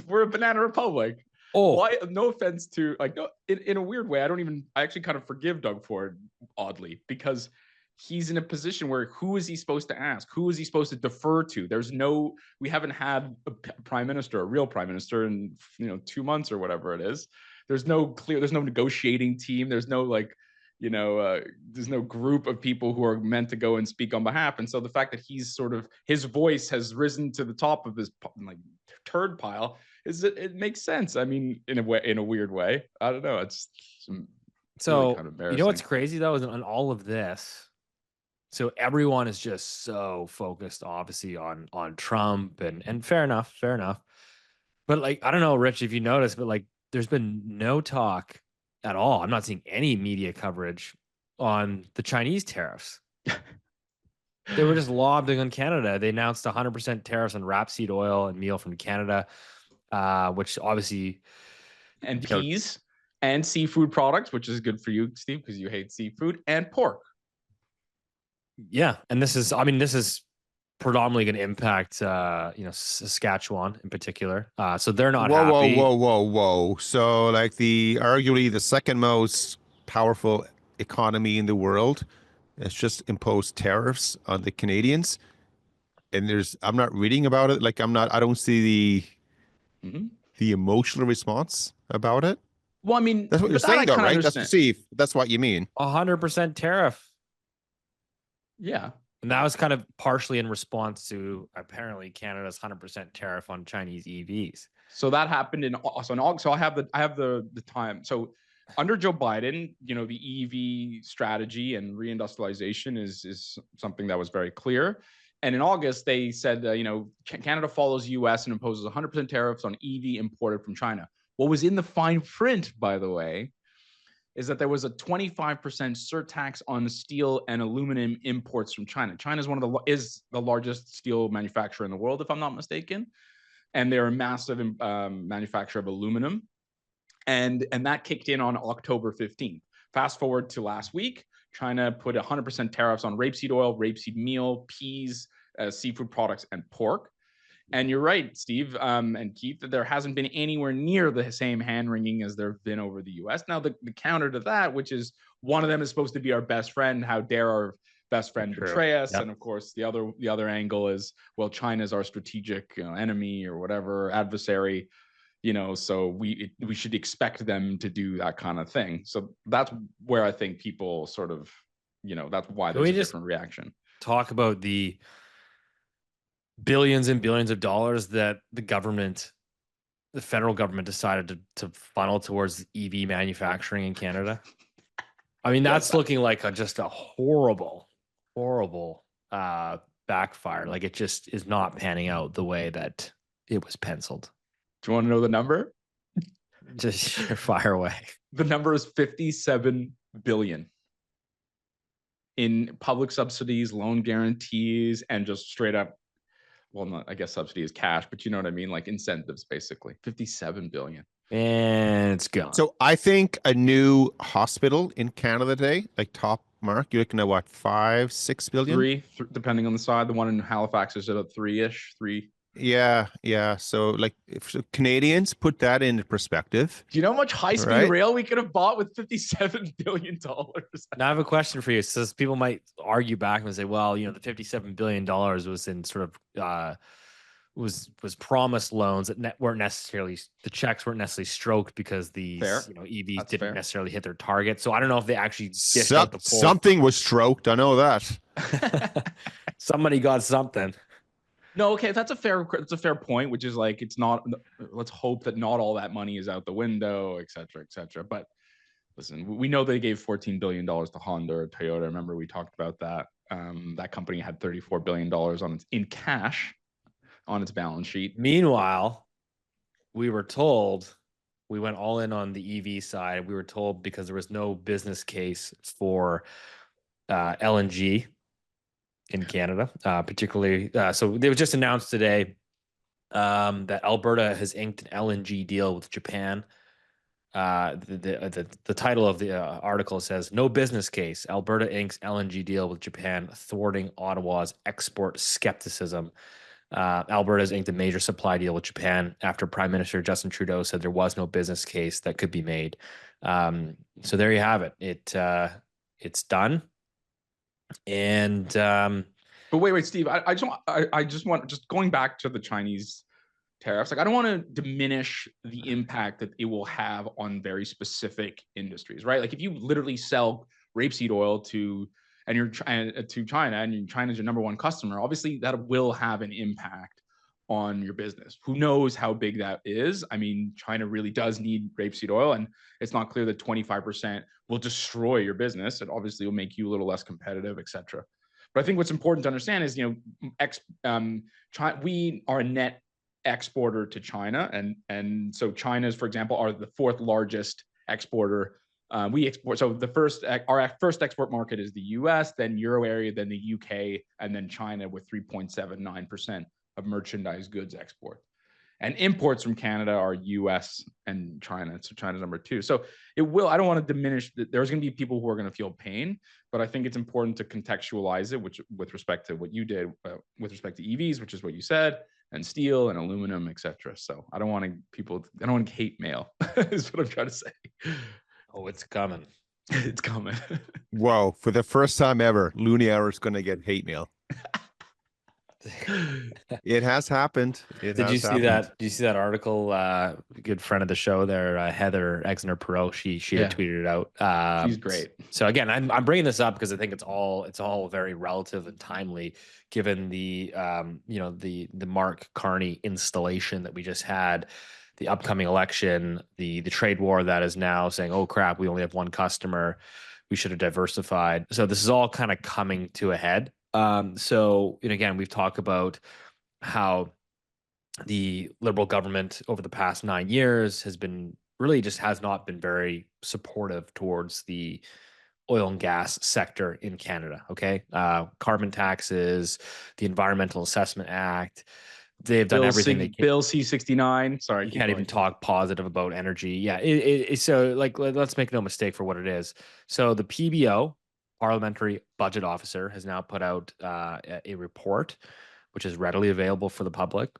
we're a banana republic. Oh, Why? No offense to no, in a weird way, I actually kind of forgive Doug Ford oddly, because he's in a position where who is he supposed to ask? Who is he supposed to defer to? We haven't had a prime minister, a real prime minister in 2 months or whatever it is. There's no negotiating team. There's no there's no group of people who are meant to go and speak on behalf. And so the fact that he's his voice has risen to the top of this turd pile it makes sense. I mean, in a weird way. I don't know. It's really kind of embarrassing. What's crazy though is on all of this. So everyone is just so focused, obviously, on Trump and fair enough. But I don't know, Rich, if you noticed, but there's been no talk at all. I'm not seeing any media coverage on the Chinese tariffs. They were just lobbing on Canada. They announced 100% tariffs on rapeseed oil and meal from Canada, which obviously, and peas and seafood products, which is good for you, Steve, because you hate seafood, and pork. Yeah, and this is predominantly going to impact Saskatchewan in particular. So they're not happy. Whoa. So arguably the second most powerful economy in the world has just imposed tariffs on the Canadians. And I'm not reading about it. I don't see the emotional response about it. Well, I mean, that's what you're saying though, right? Understand. That's Steve. That's what you mean. 100% tariff. Yeah. And that was kind of partially in response to apparently Canada's 100% tariff on Chinese EVs. So that happened in August. So I have the time. So under Joe Biden, the EV strategy and reindustrialization is something that was very clear. And in August, they said, Canada follows US and imposes 100% tariffs on EV imported from China. What was in the fine print, by the way, is that there was a 25% surtax on steel and aluminum imports from China. China is the largest steel manufacturer in the world, if I'm not mistaken, and they're a massive manufacturer of aluminum, and that kicked in on October 15th. Fast forward to last week, China put 100% tariffs on rapeseed oil, rapeseed meal, peas, seafood products, and pork. And you're right, Steve and Keith, that there hasn't been anywhere near the same hand-wringing as there have been over the U.S. Now, the counter to that, which is one of them is supposed to be our best friend. How dare our best friend betray us? Yep. And of course, the other angle is, well, China's our strategic enemy or whatever, adversary. So we should expect them to do that kind of thing. So that's where I think people sort of, that's why there's a different reaction. Talk about the billions and billions of dollars that the federal government decided to funnel towards EV manufacturing in Canada. I mean, that's looking like just a horrible backfire. It just is not panning out the way that it was penciled. Do you want to know the number? Just fire away. The number is 57 billion in public subsidies, loan guarantees, and just straight up, well, not, I guess subsidy is cash, but you know what I mean? Incentives, basically. 57 billion. And it's gone. So I think a new hospital in Canada today, top Mark, you're looking at what, 5-6 billion? Three, depending on the side. The one in Halifax is at 3-ish. Yeah. So if Canadians put that into perspective. Do you know how much high-speed rail we could have bought with $57 billion? Now I have a question for you. So people might argue back and say, well, the $57 billion was in sort of was promised loans that weren't necessarily, the checks weren't necessarily stroked because these EVs That's didn't necessarily hit their target. So I don't know if they actually dished out the full. Something was stroked. I know that. Somebody got something. No, okay, that's a fair point, which is it's not, let's hope that not all that money is out the window, et cetera. But listen, we know they gave $14 billion to Honda or Toyota. Remember, we talked about that. That company had $34 billion in cash on its balance sheet. Meanwhile, we were told, we went all in on the EV side. We were told because there was no business case for LNG in Canada, particularly. So they were just announced today that Alberta has inked an LNG deal with Japan The title of the article says, "No business case. Alberta inks LNG deal with Japan thwarting Ottawa's export skepticism." Alberta's inked a major supply deal with Japan after Prime Minister Justin Trudeau said there was no business case that could be made. So there you have it. It's done. And But wait, Steve, I just want going back to the Chinese tariffs. Like, I don't want to diminish the impact that it will have on very specific industries, right? Like, if you literally sell rapeseed oil to China, and China's your number one customer, obviously that will have an impact on your business. Who knows how big that is? I mean, China really does need rapeseed oil, and it's not clear that 25% will destroy your business. It obviously will make you a little less competitive, etc. But I think what's important to understand is, we are a net exporter to China, and so China's, for example, are the fourth largest exporter. We export. So our first export market is the U.S., then Euro area, then the U.K., and then China with 3.79% of merchandise goods export. And imports from Canada are U.S. and China. So China's number two. So it will. I don't want to diminish that. There's going to be people who are going to feel pain, but I think it's important to contextualize it, which with respect to what you did, with respect to EVs, which is what you said, and steel and aluminum, etc. So I don't want hate mail. Is what I'm trying to say. oh, it's coming. It's coming. Whoa, for the first time ever, Loonie Hour is going to get hate mail. It has happened. Did you see that? Did you see that article? A good friend of the show there, Heather Exner-Perot, she had tweeted it out. She's great. So again, I'm bringing this up because I think it's all very relative and timely, given the the Mark Carney installation that we just had, the upcoming election, the trade war that is now saying, oh crap, we only have one customer, we should have diversified. So this is all kind of coming to a head. So, and again, we've talked about how the Liberal government over the past 9 years has not been very supportive towards the oil and gas sector in Canada. Okay. Carbon taxes, the Environmental Assessment Act, they've done everything they can. Bill C-69. Sorry. You can't even talk positive about energy. Yeah. So like, let's make no mistake for what it is. So the PBO, Parliamentary Budget Officer, has now put out a report, which is readily available for the public.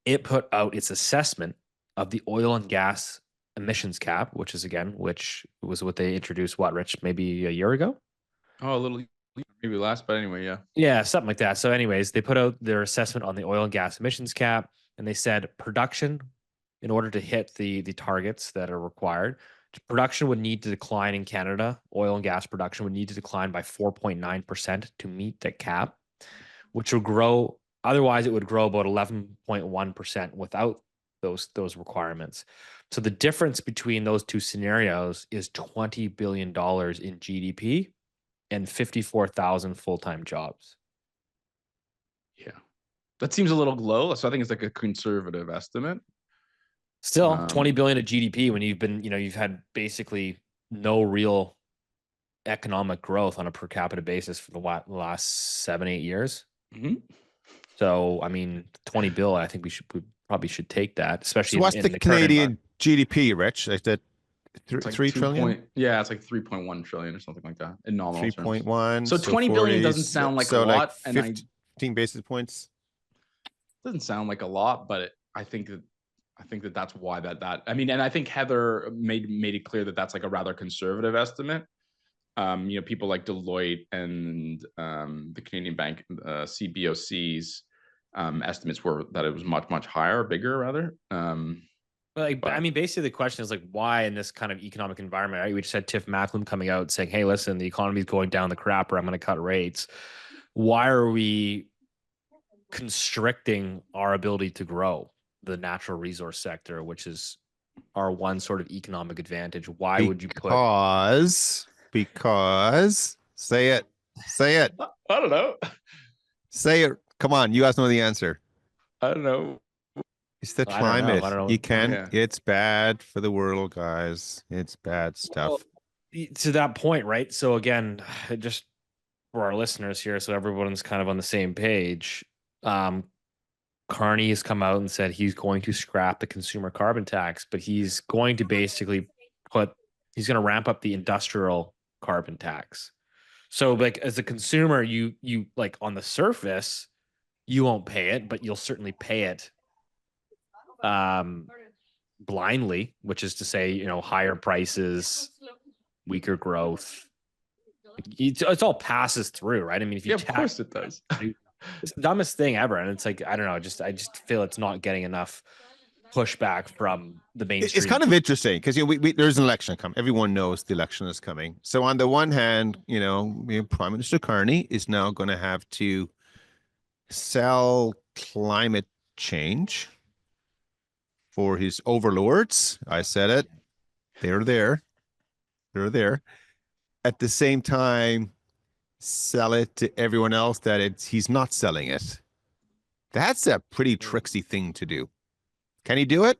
It put out its assessment of the oil and gas emissions cap, which was what they introduced, Rich, maybe a year ago? Oh, a little, maybe last, but anyway, yeah. Yeah, something like that. So anyways, they put out their assessment on the oil and gas emissions cap, and they said production, in order to hit the targets that are required, production would need to decline in Canada. Oil and gas production would need to decline by 4.9% to meet the cap, which would grow. Otherwise, it would grow about 11.1% without those requirements. So the difference between those two scenarios is $20 billion in GDP and 54,000 full-time jobs. Yeah, that seems a little low. So I think it's like a conservative estimate. Still, 20 billion of GDP when you've had basically no real economic growth on a per capita basis for the last 7-8 years. Mm-hmm. So, I mean, 20 bill, I think we probably should take that, especially. So what's the Canadian GDP, Rich? Like that, like 3 trillion? Yeah, it's like 3.1 trillion or something like that in nominal 3.1. So 20 billion doesn't sound like a lot. Like 15 basis points. Doesn't sound like a lot, but I think that that's why that I mean, and I think Heather made it clear that that's like a rather conservative estimate. People like Deloitte and the Canadian Bank, CBOC's estimates were that it was much higher, bigger rather. I mean, basically the question is like, why in this kind of economic environment, right? We just had Tiff Macklem coming out saying, hey, listen, the economy is going down the crapper, I'm going to cut rates. Why are we constricting our ability to grow the natural resource sector, which is our one sort of economic advantage? Why would you put? Because say it. I don't know. Say it. Come on, you guys know the answer. I don't know. It's the climate. I don't know. You can. Yeah. It's bad for the world, guys. It's bad stuff. Well, to that point, right? So again, just for our listeners here, so everyone's kind of on the same page. Carney has come out and said he's going to scrap the consumer carbon tax, but he's going to basically he's going to ramp up the industrial carbon tax. So like as a consumer, you like on the surface, you won't pay it, but you'll certainly pay it blindly, which is to say, you know, higher prices, weaker growth. It's all passes through, right? I mean, if you Yeah, of course it does. it's the dumbest thing ever, and it's like I don't know, I just feel it's not getting enough pushback from the mainstream. It's kind of interesting because there's an election coming. Everyone knows the election is coming. So on the one hand, Prime Minister Carney is now going to have to sell climate change for his overlords. I said it. They're there. They're there. At the same time, sell it to everyone else that he's not selling it. That's a pretty tricksy thing to do. Can he do it?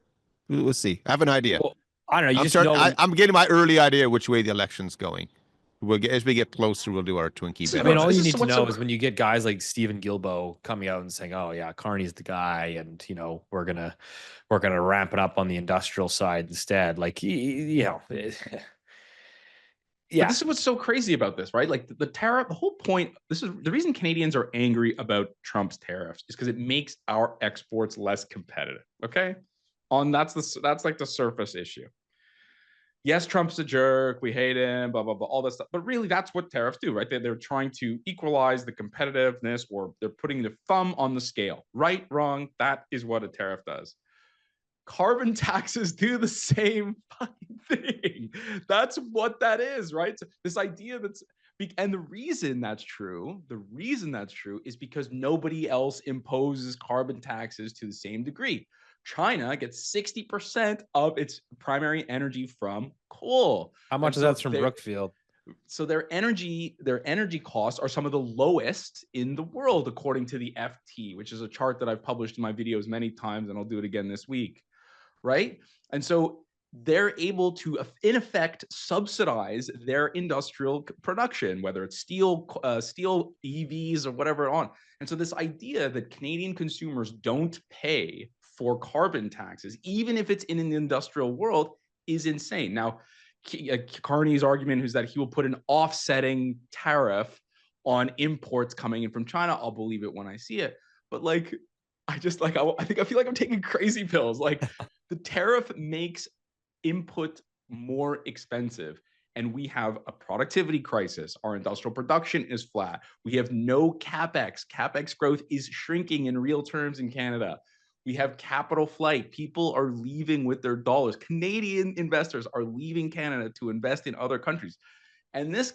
We'll see. I have an idea. Well, I don't know. I'm getting my early idea which way the election's going. As we get closer, we'll do our Twinkie. I mean, all you need to know is when you get guys like Stephen Guilbeault coming out and saying, "Oh yeah, Carney's the guy," and we're gonna ramp it up on the industrial side instead. Like yeah. But this is what's so crazy about this, right? Like the tariff, the whole point, this is the reason Canadians are angry about Trump's tariffs is because it makes our exports less competitive. Okay. That's like the surface issue. Yes, Trump's a jerk. We hate him, blah, blah, blah, all that stuff. But really, that's what tariffs do, right? They're trying to equalize the competitiveness, or they're putting the thumb on the scale. Right, wrong, that is what a tariff does. Carbon taxes do the same fucking thing. That's what that is, right? So this idea and the reason that's true is because nobody else imposes carbon taxes to the same degree. China gets 60% of its primary energy from coal. How much of that's from Brookfield? So their energy costs are some of the lowest in the world, according to the FT, which is a chart that I've published in my videos many times, and I'll do it again this week. Right? And so they're able to, in effect, subsidize their industrial production, whether it's steel EVs or whatever on. And so this idea that Canadian consumers don't pay for carbon taxes, even if it's in an industrial world, is insane. Now, Carney's argument is that he will put an offsetting tariff on imports coming in from China. I'll believe it when I see it. But I feel like I'm taking crazy pills. Like the tariff makes input more expensive, and we have a productivity crisis. Our industrial production is flat. We have no capex. Capex growth is shrinking in real terms in Canada. We have capital flight. People are leaving with their dollars. Canadian investors are leaving Canada to invest in other countries. And this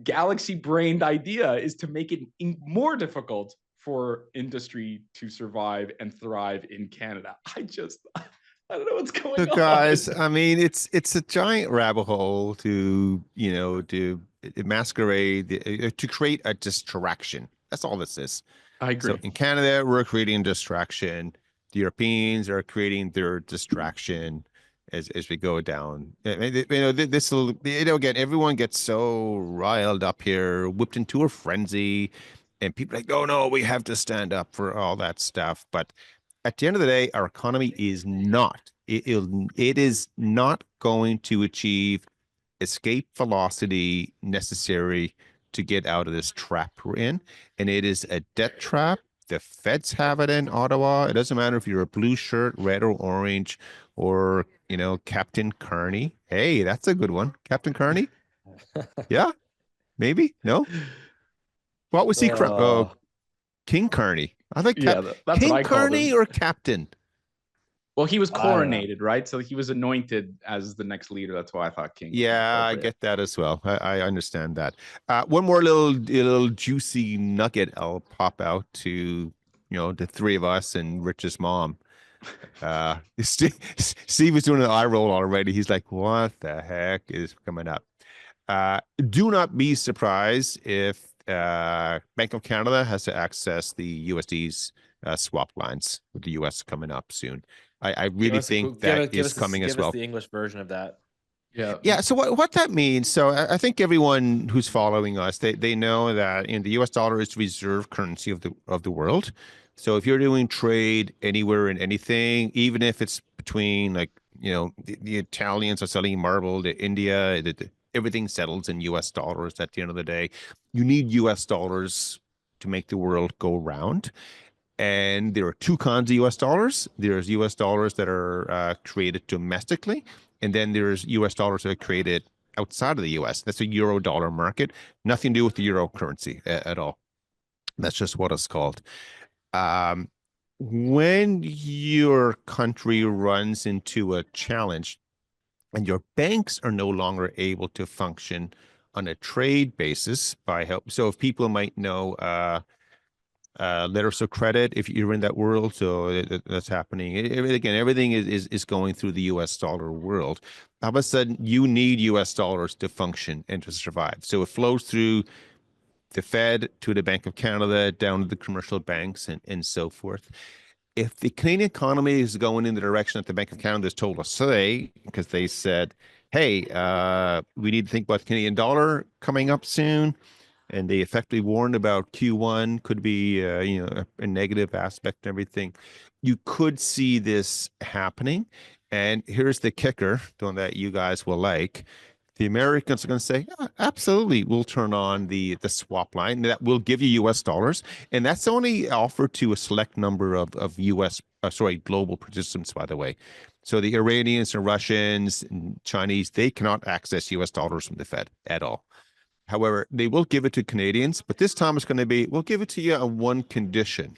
galaxy-brained idea is to make it more difficult for industry to survive and thrive in Canada. I don't know what's going on. Guys, I mean, it's a giant rabbit hole to masquerade, to create a distraction. That's all this is. I agree. So in Canada, we're creating distraction. The Europeans are creating their distraction as we go down. This will, again, everyone gets so riled up here, whipped into a frenzy. And people are like, oh, no, we have to stand up for all that stuff. But at the end of the day, our economy is not. It is not going to achieve escape velocity necessary to get out of this trap we're in. And it is a debt trap. The feds have it in Ottawa. It doesn't matter if you're a blue shirt, red or orange, or, Captain Carney. Hey, that's a good one. Captain Carney? Yeah? Maybe? No? What was he? King Carney. I think that's King Carney or Captain. Well, he was coronated, right? So he was anointed as the next leader. That's why I thought King. Yeah, I get that as well. I understand that. One more little juicy nugget I'll pop out to the three of us and Rich's mom. Steve is doing an eye roll already. He's like, "What the heck is coming up?" Do not be surprised if Bank of Canada has to access the USD's swap lines with the US coming up soon. I really think that is coming as well. Give us the English version of that. Yeah. So what that means? So I think everyone who's following us, they know that the US dollar is the reserve currency of the world. So if you're doing trade anywhere in anything, even if it's between like, the Italians are selling marble to India, everything settles in US dollars at the end of the day. You need US dollars to make the world go round. And there are two kinds of US dollars. There's US dollars that are created domestically, and then there's US dollars that are created outside of the US. That's a euro dollar market. Nothing to do with the euro currency at all. That's just what it's called. Um, when your country runs into a challenge and your banks are no longer able to function on a trade basis by help. So if people might know, letters of credit, if you're in that world, so that's happening. Again, everything is going through the US dollar world. All of a sudden, you need US dollars to function and to survive. So it flows through the Fed to the Bank of Canada, down to the commercial banks and so forth. If the Canadian economy is going in the direction that the Bank of Canada has told us today, because they said, hey, we need to think about the Canadian dollar coming up soon, and they effectively warned about Q1 could be, a negative aspect and everything. You could see this happening. And here's the kicker, the one that you guys will like. The Americans are going to say, absolutely, we'll turn on the swap line that will give you US dollars. And that's only offered to a select number of global participants, by the way. So the Iranians and Russians and Chinese, they cannot access US dollars from the Fed at all. However, they will give it to Canadians, but this time it's going to be, we'll give it to you on one condition.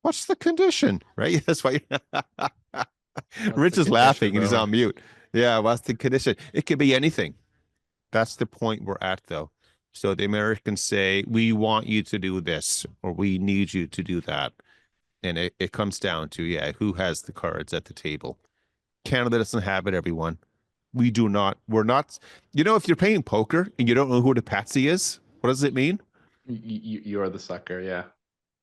What's the condition? Right? That's why Rich is laughing and he's on mute. Yeah, what's the condition? It could be anything. That's the point we're at, though. So the Americans say, we want you to do this, or we need you to do that. And it comes down to, who has the cards at the table? Canada doesn't have it, everyone. We're not, if you're playing poker and you don't know who the patsy is, what does it mean? You're the sucker. Yeah.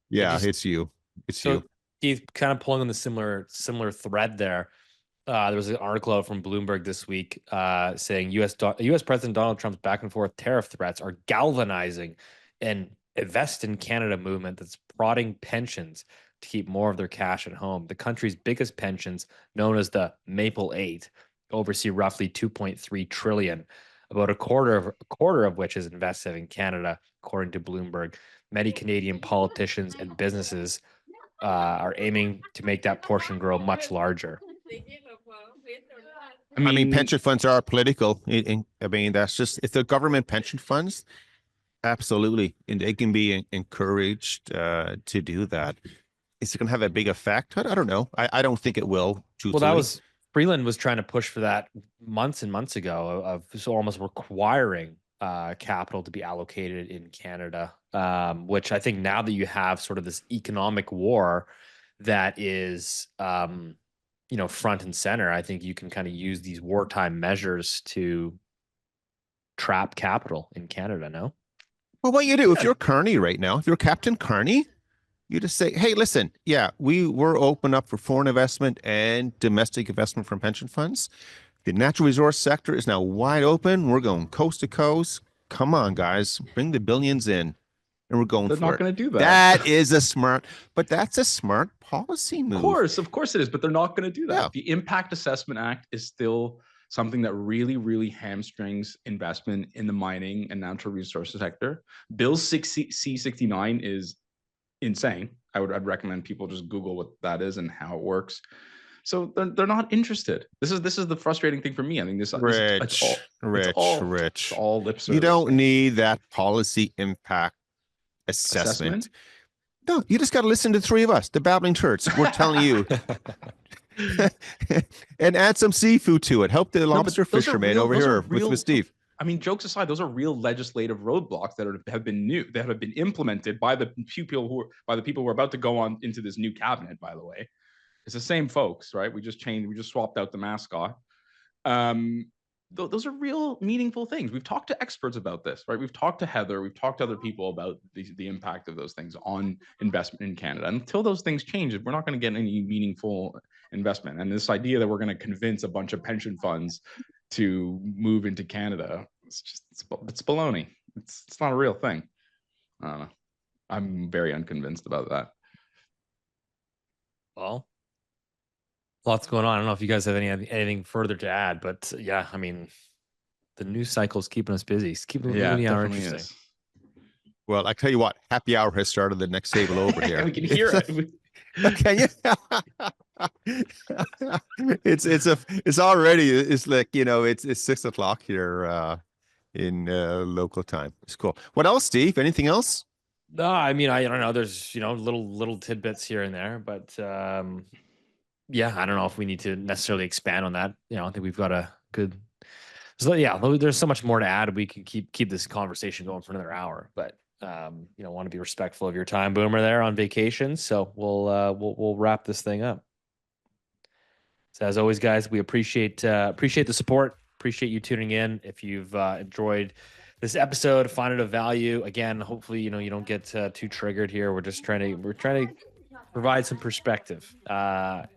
Yeah, it's you. It's you. Keith, kind of pulling on the similar thread there. There was an article from Bloomberg this week saying U.S. President Donald Trump's back and forth tariff threats are galvanizing an invest in Canada movement that's prodding pensions to keep more of their cash at home. The country's biggest pensions, known as the Maple 8, oversee roughly 2.3 trillion, about a quarter of which is invested in Canada, according to Bloomberg. Many Canadian politicians and businesses are aiming to make that portion grow much larger. I mean, pension funds are political. I mean, that's just, if they're government pension funds, absolutely. And they can be encouraged to do that. Is it going to have a big effect? I don't know. I don't think it will. Well, that was, Freeland was trying to push for that months and months ago of almost requiring capital to be allocated in Canada, which I think now that you have sort of this economic war that is, front and center, I think you can kind of use these wartime measures to trap capital in Canada, no? Well, what you do, if you're Carney right now, if you're Captain Carney, you just say, hey, listen, we're open up for foreign investment and domestic investment from pension funds. The natural resource sector is now wide open. We're going coast to coast. Come on, guys, bring the billions in. And we're going They're not going to do that. That's a smart policy move. Of course it is, but they're not going to do that. Yeah. The Impact Assessment Act is still something that really, really hamstrings investment in the mining and natural resources sector. Bill C-69 is insane. I'd recommend people just Google what that is and how it works. So they're not interested. This is the frustrating thing for me. I think it's all lip service. You don't need that policy impact assessment. No, you just got to listen to the three of us, the babbling turds. We're telling you. And add some seafood to it. Help the lobster fisherman over here with Steve. I mean, jokes aside, those are real legislative roadblocks that have been implemented by the people who are about to go on into this new cabinet. By the way, it's the same folks, right? We just swapped out the mascot. Those are real meaningful things. We've talked to experts about this, right? We've talked to Heather, we've talked to other people about the impact of those things on investment in Canada. Until those things change, we're not going to get any meaningful investment. And this idea that we're going to convince a bunch of pension funds to move into Canada, it's baloney. It's not a real thing. I don't know. I'm very unconvinced about that. Well, lots going on. I don't know if you guys have anything further to add, but yeah, I mean, the news cycle is keeping us busy. It's keeping the Yeah, Loonie Hour definitely interesting. is. Well, I tell you what, happy hour has started the next table over here. We can hear it. Can you? It's already, it's like, it's 6 o'clock here in local time. It's cool. What else, Steve? Anything else? No, I mean, I don't know. There's, little tidbits here and there, but yeah, I don't know if we need to necessarily expand on that. I think we've got a good. So yeah, there's so much more to add. We can keep this conversation going for another hour, but want to be respectful of your time, Boomer, there on vacation. So we'll wrap this thing up. So as always, guys, we appreciate the support. Appreciate you tuning in. If you've enjoyed this episode, find it of value. Again, hopefully, you don't get too triggered here. We're trying to provide some perspective. Let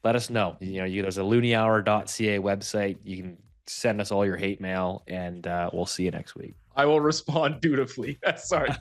us know. There's a looneyhour.ca website. You can send us all your hate mail, and we'll see you next week. I will respond dutifully. Sorry.